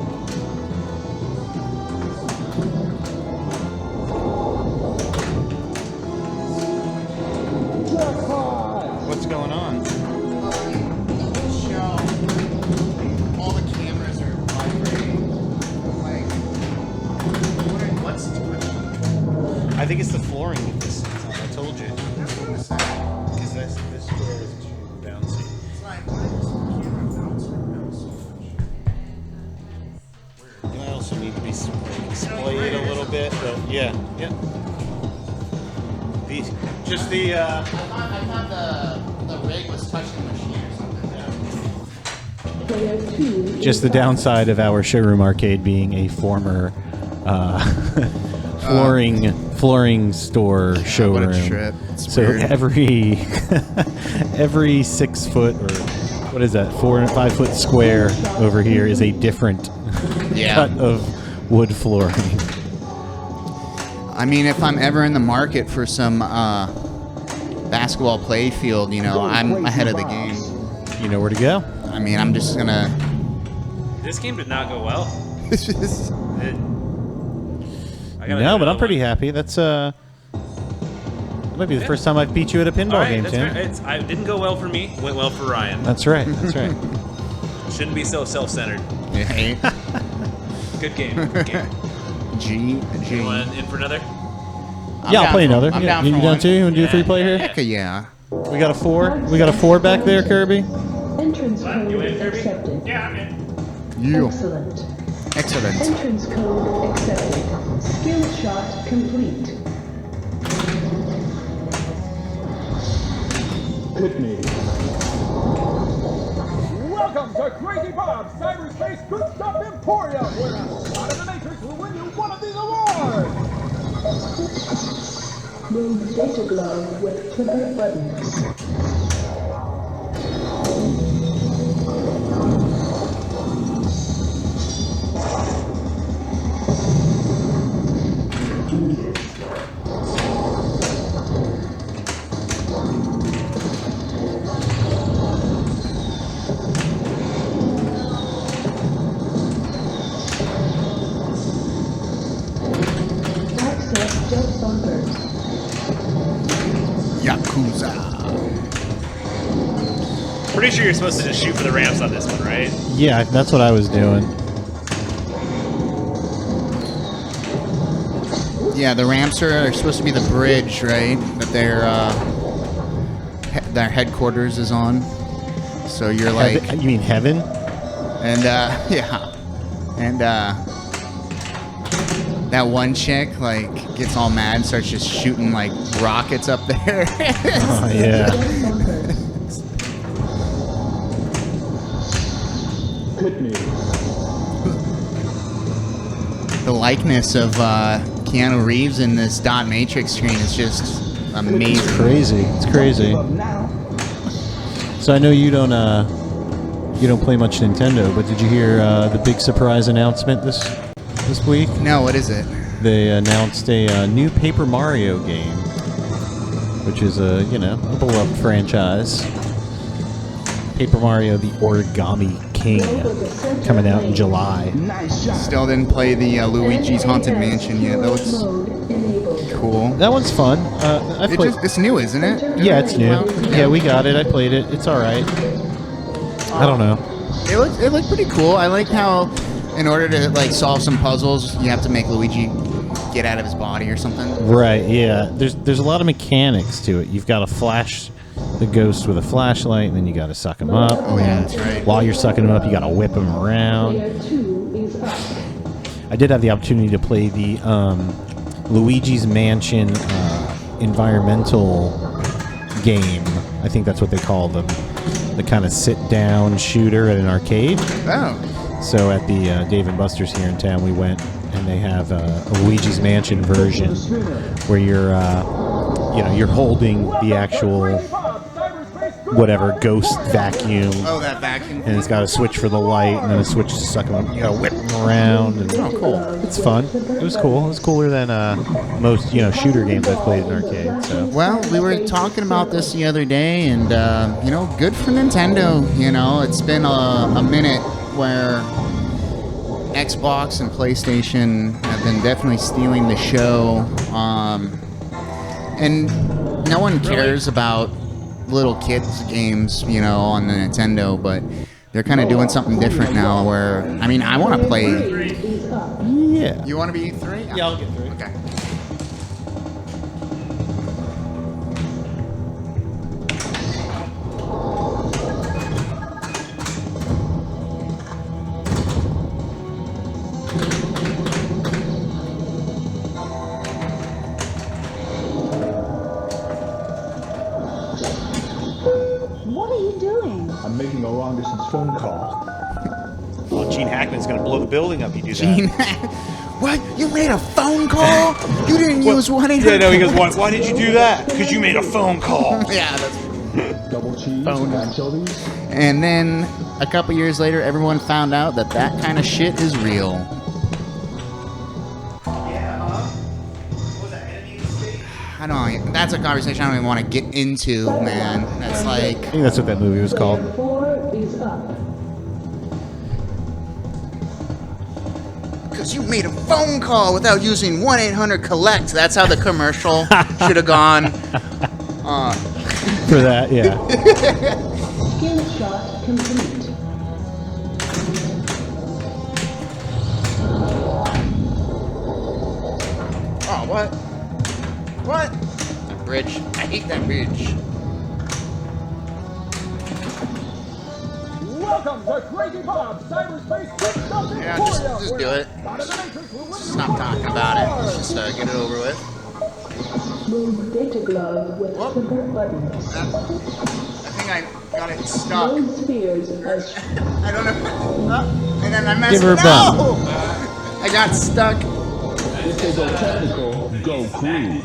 Jackpot! What's going on? Show. All the cameras are vibrating. Like, what's I think it's the flooring with this. I told you. Because this door is too bouncy. It's like, why does the camera bounce so much? It might also need to be displayed a little bit, but yeah. Just the. I thought the rig was touching the machine or something. Player 2. Just the downside of our showroom arcade being a former flooring store What showroom. a trip. It's So weird. every 6 foot or what is that 4 and 5 foot square over here is a different cut of wood flooring. I mean, if I'm ever in the market for some basketball play field, you know, I'm ahead of the game. You know where to go. I mean, I'm just gonna. This game did not go well. It's just. No, but I'm pretty happy. That's that might be the first time I've beat you at a pinball game, Tim. It didn't go well for me. Went well for Ryan. That's right. That's right. Shouldn't be so self-centered. Yeah. Good game. Good game. G. You want in for another? Yeah, I'll play another. I'm Yeah, down you for down one. too? You want to do a free play here? Heck yeah. We got a 4. We got a 4 back there, Kirby. Entrance code accepted. Yeah, I'm in. You. Excellent. Excellent. Entrance code accepted. Skill shot complete. Hit me. Welcome to Crazy Bob's Cyberspace Good Stuff Emporium, where a shot of the Matrix will win you one of these awards. Move data glove with trigger buttons. Access jump bumpers. Yakuza. Pretty sure you're supposed to just shoot for the ramps on this one, right? Yeah, that's what I was doing. Yeah, the ramps are supposed to be the bridge, right? That their headquarters is on. So you're like, You mean heaven? And yeah, and that one chick like gets all mad and starts just shooting like rockets up there. Oh, yeah. Hit me. The likeness of Keanu Reeves in this dot matrix screen is just amazing. It's crazy. It's crazy. Up now. So I know you don't play much Nintendo, but did you hear the big surprise announcement this week? No, what is it? They announced a new Paper Mario game, which is a beloved franchise. Paper Mario: The Origami King, coming out in July. Nice shot. Still didn't play the Luigi's Haunted Mansion yet. That was cool. That one's fun. I played. It's new, isn't it? Yeah, it's new. Yeah, we got it. I played it. It's all right. I don't know. It looked pretty cool. I liked how, in order to like solve some puzzles, you have to make Luigi get out of his body or something. Right. Yeah. There's a lot of mechanics to it. You've got to flash the ghost with a flashlight, and then you got to suck him up. Oh yeah, that's right. While you're sucking him up, you got to whip him around. I did have the opportunity to play the Luigi's Mansion environmental game. I think that's what they call them. The kind of sit-down shooter at an arcade. Oh. So at the Dave & Buster's here in town, we went, and they have a Luigi's Mansion version where you're holding the actual whatever ghost vacuum. Oh, that vacuum. And it's got a switch for the light, and then a switch to suck them up. You gotta whip them around. And Oh, cool. It's fun. It was cool. It was cooler than most shooter games I've played in arcade. So. Well, we were talking about this the other day, and good for Nintendo. It's been a minute where Xbox and PlayStation have been definitely stealing the show, and no one cares about little kids games, on the Nintendo, but they're kind of doing something different now. Where I want to play. Yeah. You want to be 3? Yeah, I'll get 3. Okay. What are you doing? I'm making a long distance phone call. Well, Gene Hackman's going to blow the building up. You do that. Gene, what? You made a phone call? You didn't use 1-800? Yeah, no, he goes, why did you do that? Because you made a phone call. Yeah, that's... Double cheese, Phone. anchovies. And then a couple years later, everyone found out that kind of shit is real. I don't. That's a conversation I don't even want to get into, man. That's like. I think that's what that movie was called. 4 is up. Because you made a phone call without using 1-800-COLLECT. That's how the commercial should have gone. For that, yeah. Skill shot complete. Oh, what? What? That bridge. I hate that bridge. Welcome to Crazy Bob's Cyberspace Quick Yeah, just do it. Stop talking about it. Let's just get it over with. Move data glove with Whoop. simple buttons. I think I got it stuck. Load spheres as I don't know. And then I messed Give her a it bump. up. I got stuck. If they go technical, go cool.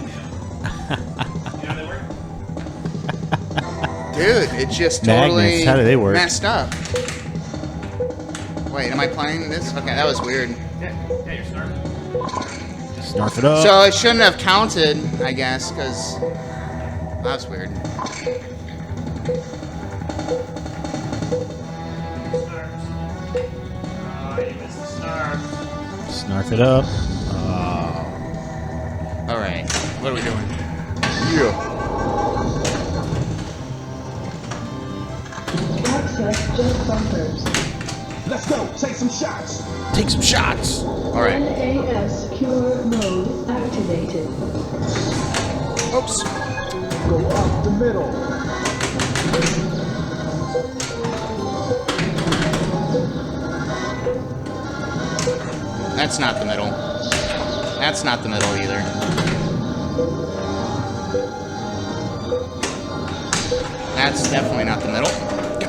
Dude, it just Magnets, totally how do they work? messed up. Wait, am I playing this? Okay, that was weird. Snarf it up. So it shouldn't have counted, I guess, because that's weird. Snarf it up. All right, what are we doing? Yeah. access jet bumpers. Let's go. Take some shots. Take some shots. All right. NAS cure mode activated. Oops. Go up the middle. That's not the middle. That's not the middle either. That's definitely not the middle.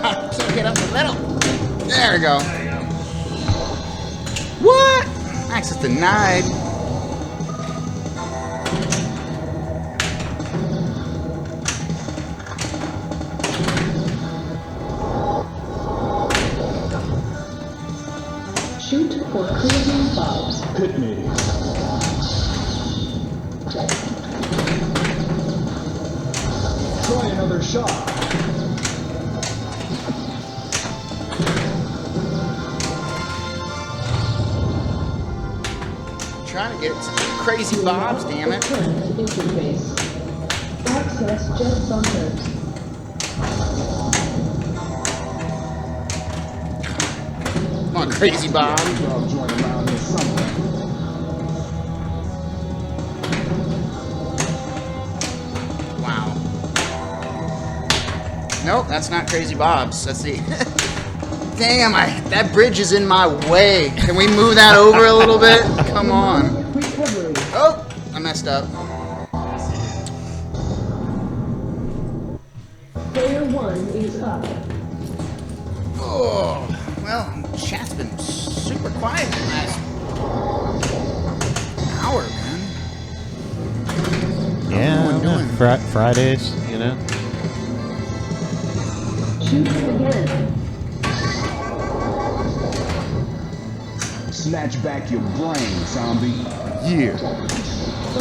God, I can't get up the middle. There we go. What? Access denied. Shoot for crazy bobs. Hit me. Try another shot. Trying to get some crazy bobs, damn it. Current interface. Access jet bumpers. Come on, crazy Bob. I'll join around this summer. Wow. Nope, that's not Crazy Bob's. That's the... Damn, that bridge is in my way. Can we move that over a little bit? Come on. Recovery. Oh, I messed up. Player 1 is up. Oh, well, chat's been super quiet the last hour, man. Yeah, What are we doing? Fridays, you know. Shoot again. Snatch back your brain, zombie. Yeah.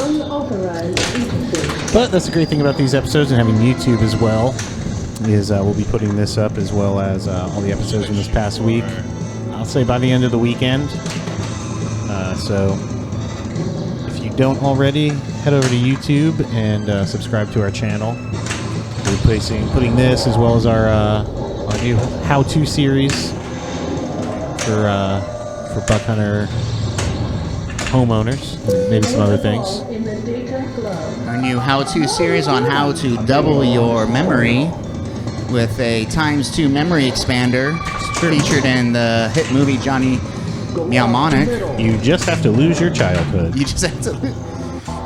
Unauthorized interface. But that's the great thing about these episodes and having YouTube as well, is we'll be putting this up as well as all the episodes from this past week. I'll say by the end of the weekend. So if you don't already, head over to YouTube and subscribe to our channel. We're putting this as well as our new how-to series for Buck Hunter homeowners, and maybe some other things. In the data glove. Our new how-to series on how to double your memory with a ×2 memory expander featured in the hit movie Johnny Mnemonic. You just have to lose your childhood. You just have to...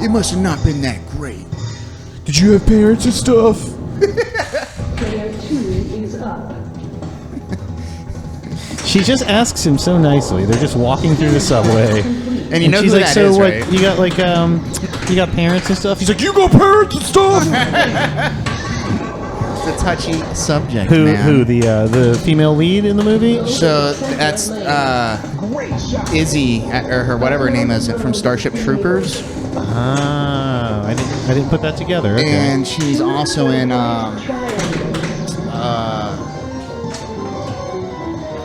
It must have not been that great. Did you have parents and stuff? Player 2 is up. She just asks him so nicely. They're just walking through the subway. And you know she's who like, that so is, what, right? you got like, you got parents and stuff? He's like, you got parents and stuff? It's a touchy subject, Who, man. the female lead in the movie? So that's Izzy, or her whatever her name is, from Starship Troopers. Ah, I didn't put that together. Okay. And she's also in,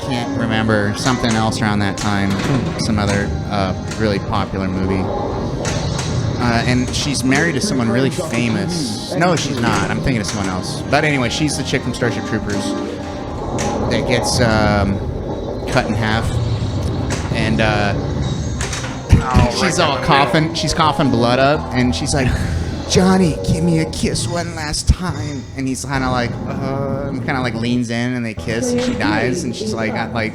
can't remember, something else around that time. Some other really popular movie. And she's married to someone really famous. No, she's not. I'm thinking of someone else. But anyway, she's the chick from Starship Troopers that gets cut in half. And she's all coughing. She's coughing blood up. And she's like, Johnny, give me a kiss one last time. And he's kind of like, leans in and they kiss and she dies. And she's like, got like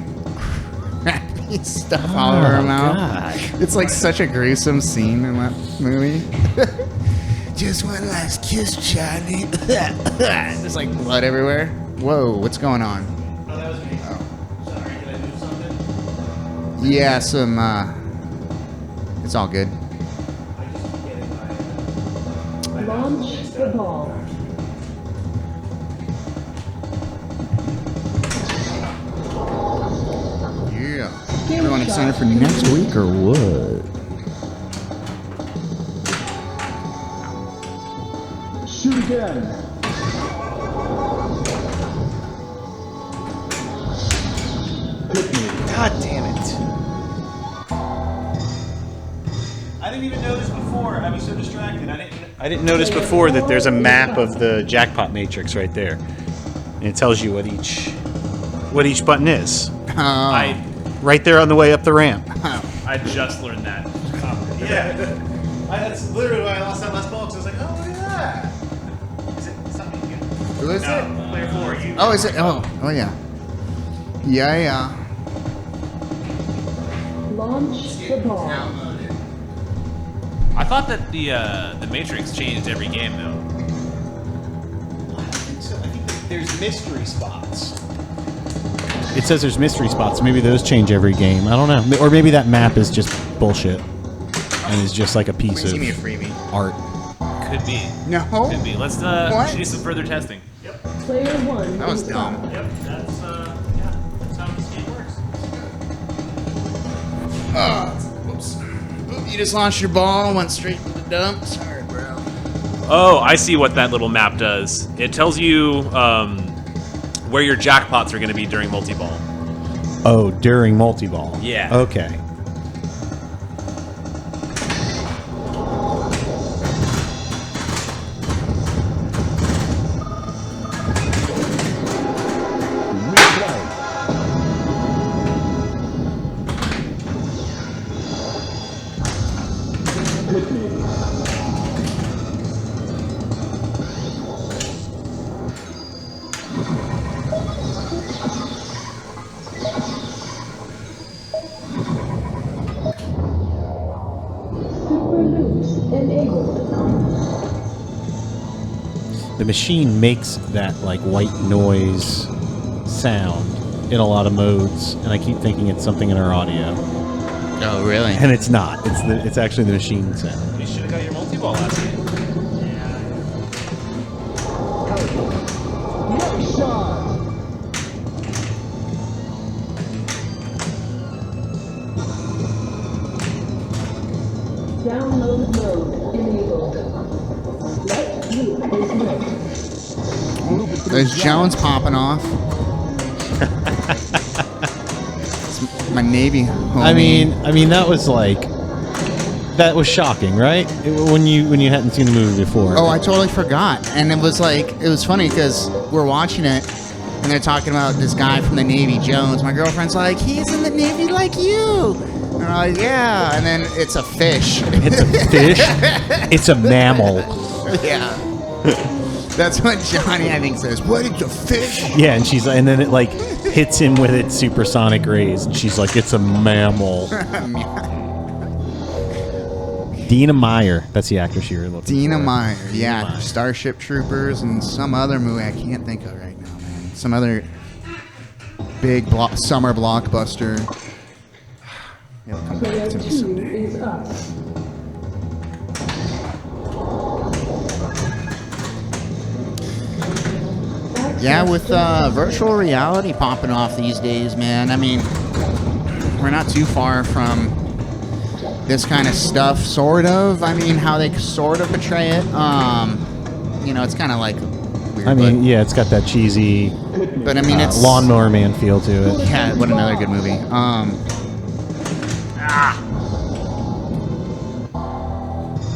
crappy stuff all over her mouth. gosh. It's like such a gruesome scene in that movie. Just one last kiss, Johnny. There's like blood everywhere. Whoa, what's going on? Oh, that was me. Sorry, did I move something? Yeah, some, it's all good. I just keep getting my Launch the ball. Yeah. Everyone excited for next week or what? Shoot again. Hit me. God damn it. I didn't even notice before. I was so distracted. I didn't notice before that there's a map of the jackpot matrix right there. And it tells you what each button is. I Right there on the way up the ramp. I just learned that. Yeah. That's literally why I lost that last ball, because I was like, oh, look at that. Is it something you? Who is it? Player 4, you. Oh, is it? Oh yeah. Yeah. Launch the ball. I thought that the Matrix changed every game though. So I think there's mystery spots. It says there's mystery spots. Maybe those change every game. I don't know. Or maybe that map is just bullshit. And is just like a piece Please of give me a freebie. art. Could be. No. Could be. Let's What? do some further testing. Player 1 That was is dumb. up. Yep, that's how this game works. Whoops. Oop, you just launched your ball, went straight to the dump. Sorry, bro. Oh, I see what that little map does. It tells you where your jackpots are going to be during multi-ball. Oh, during multi-ball. Yeah. Okay. Super loops enabled. The machine makes that like white noise sound in a lot of modes, and I keep thinking it's something in our audio, Oh, really? and it's not. It's actually the machine sound. You should have got your multi-ball last game. No shot. Download mode enabled. Light loop is lit. There's Jones popping off. It's my Navy homie. I mean that was like that was shocking, right? When you hadn't seen the movie before. Oh, I totally forgot. And it was funny because we're watching it and they're talking about this guy from the Navy, Jones. My girlfriend's like, he's in the Navy like you. And we're like, yeah. And then it's a fish. It's a fish. It's a mammal. Yeah. That's what Johnny, I think, says. What, it's a fish? Yeah, and then it like hits him with its supersonic rays, and she's like, "It's a mammal." Dina Meyer, that's the actress you were looking Dina for. Meyer, yeah. Meyer. Starship Troopers and some other movie I can't think of right now, man. Some other big summer blockbuster. It'll come back Player to me 2 someday. is up. Yeah, with virtual reality popping off these days, man. I mean, we're not too far from this kind of stuff, sort of. I mean, how they sort of portray it. You know, it's kind of like weird. I mean, yeah, it's got that cheesy but I mean, it's Lawnmower Man feel to it. Yeah, what another good movie. Oh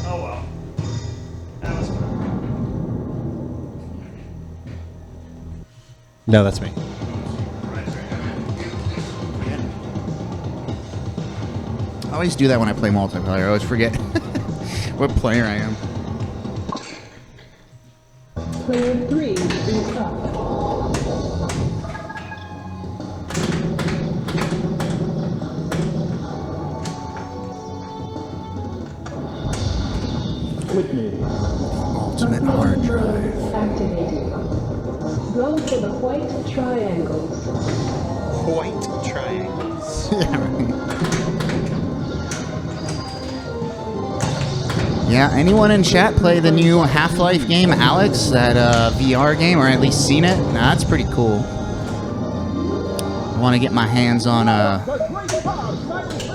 well. That was fun. No, that's me. I always do that when I play multiplayer. I always forget what player I am. Player 3 is up. Click me. Ultimate hard drive. Activated. Go for the white triangles. White triangles. Yeah, anyone in chat play the new Half-Life game, Alex? That VR game, or at least seen it? Nah, that's pretty cool. I want to get my hands on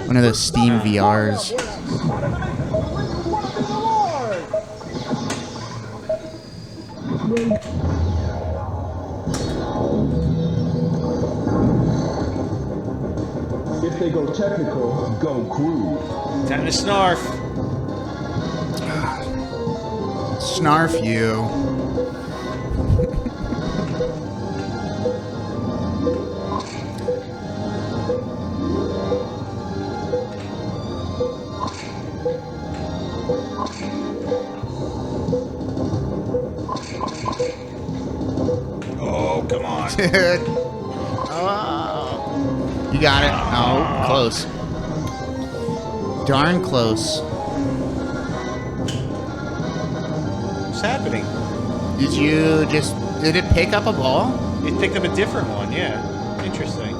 one of those Steam VRs. If they go technical, go crude. Time to snarf. Snarf you. Oh, come on. Oh. You got it. Oh, close. darn close. What's happening? Did it pick up a ball? It picked up a different one, yeah. Interesting.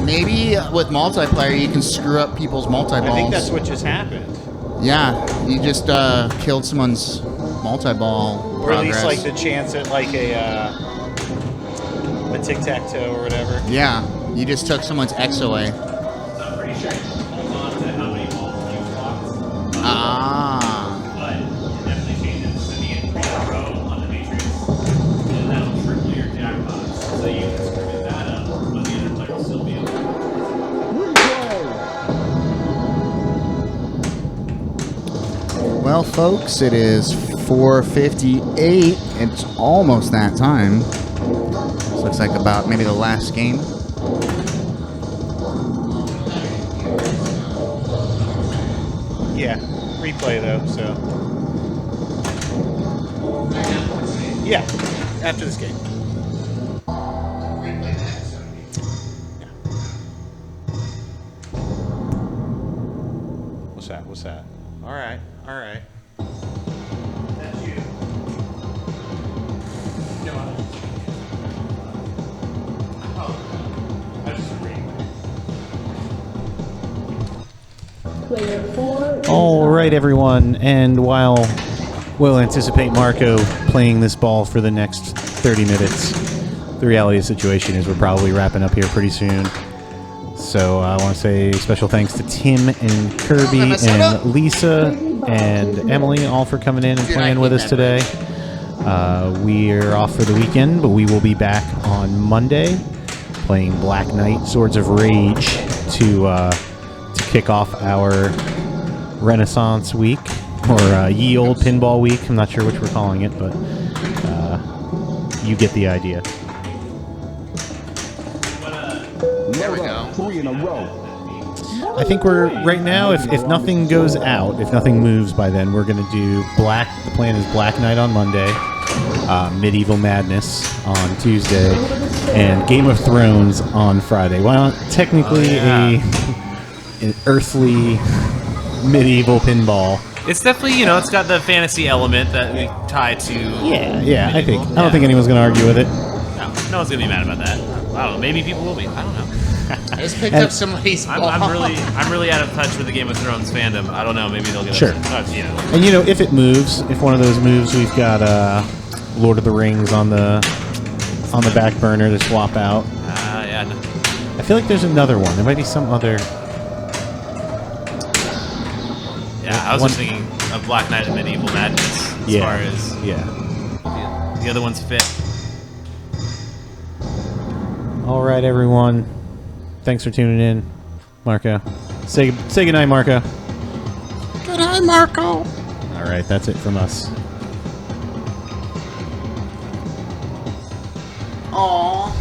Maybe with multiplayer you can screw up people's multi-balls. I think that's what just happened. Yeah, you just killed someone's multi-ball Or at progress. least like the chance at like a tic-tac-toe or whatever. Yeah, you just took someone's X away. I'm pretty sure it holds on to how many balls you blocked. Ah. But it definitely changes sending it 3 in a row on the matrix. And that'll triple your jackpots. So you can screw that up, but the other player will still be able to. Well, folks, it is 4:58. It's almost that time. This looks like about maybe the last game. Yeah, replay though, so. Yeah, after this game. What's that? What's that? All right, all right. That's you. No, I was just reading. Player 4. All right, everyone. And while we'll anticipate Marco playing this ball for the next 30 minutes, the reality of the situation is we're probably wrapping up here pretty soon. So I want to say special thanks to Tim and Kirby and Lisa and Emily all for coming in and playing with us today. We're off for the weekend, but we will be back on Monday playing Black Knight Swords of Rage to kick off our Renaissance Week, or Ye Old Pinball Week. I'm not sure which we're calling it, but you get the idea. There we go. 3 in a row. I think we're, right now, if nothing goes out, if nothing moves by then, we're going to do the plan is Black Knight on Monday, Medieval Madness on Tuesday, and Game of Thrones on Friday. Well, technically an earthly medieval pinball. It's definitely, it's got the fantasy element that we tie to. Yeah, I don't think anyone's going to argue with it. No one's gonna be mad about that. I don't know. Maybe people will be. I don't know. I just picked up somebody's ball. I'm really out of touch with the Game of Thrones fandom. I don't know. Maybe they'll get Sure. And if it moves, if one of those moves, we've got Lord of the Rings on the back burner to swap out. Yeah. No. I feel like there's another one. There might be some other. Yeah, I was just thinking of Black Knight and Medieval Madness as far as the other ones fit. All right, everyone. Thanks for tuning in, Marco. Say goodnight, Marco. Good night, Marco. All right, that's it from us. Aww.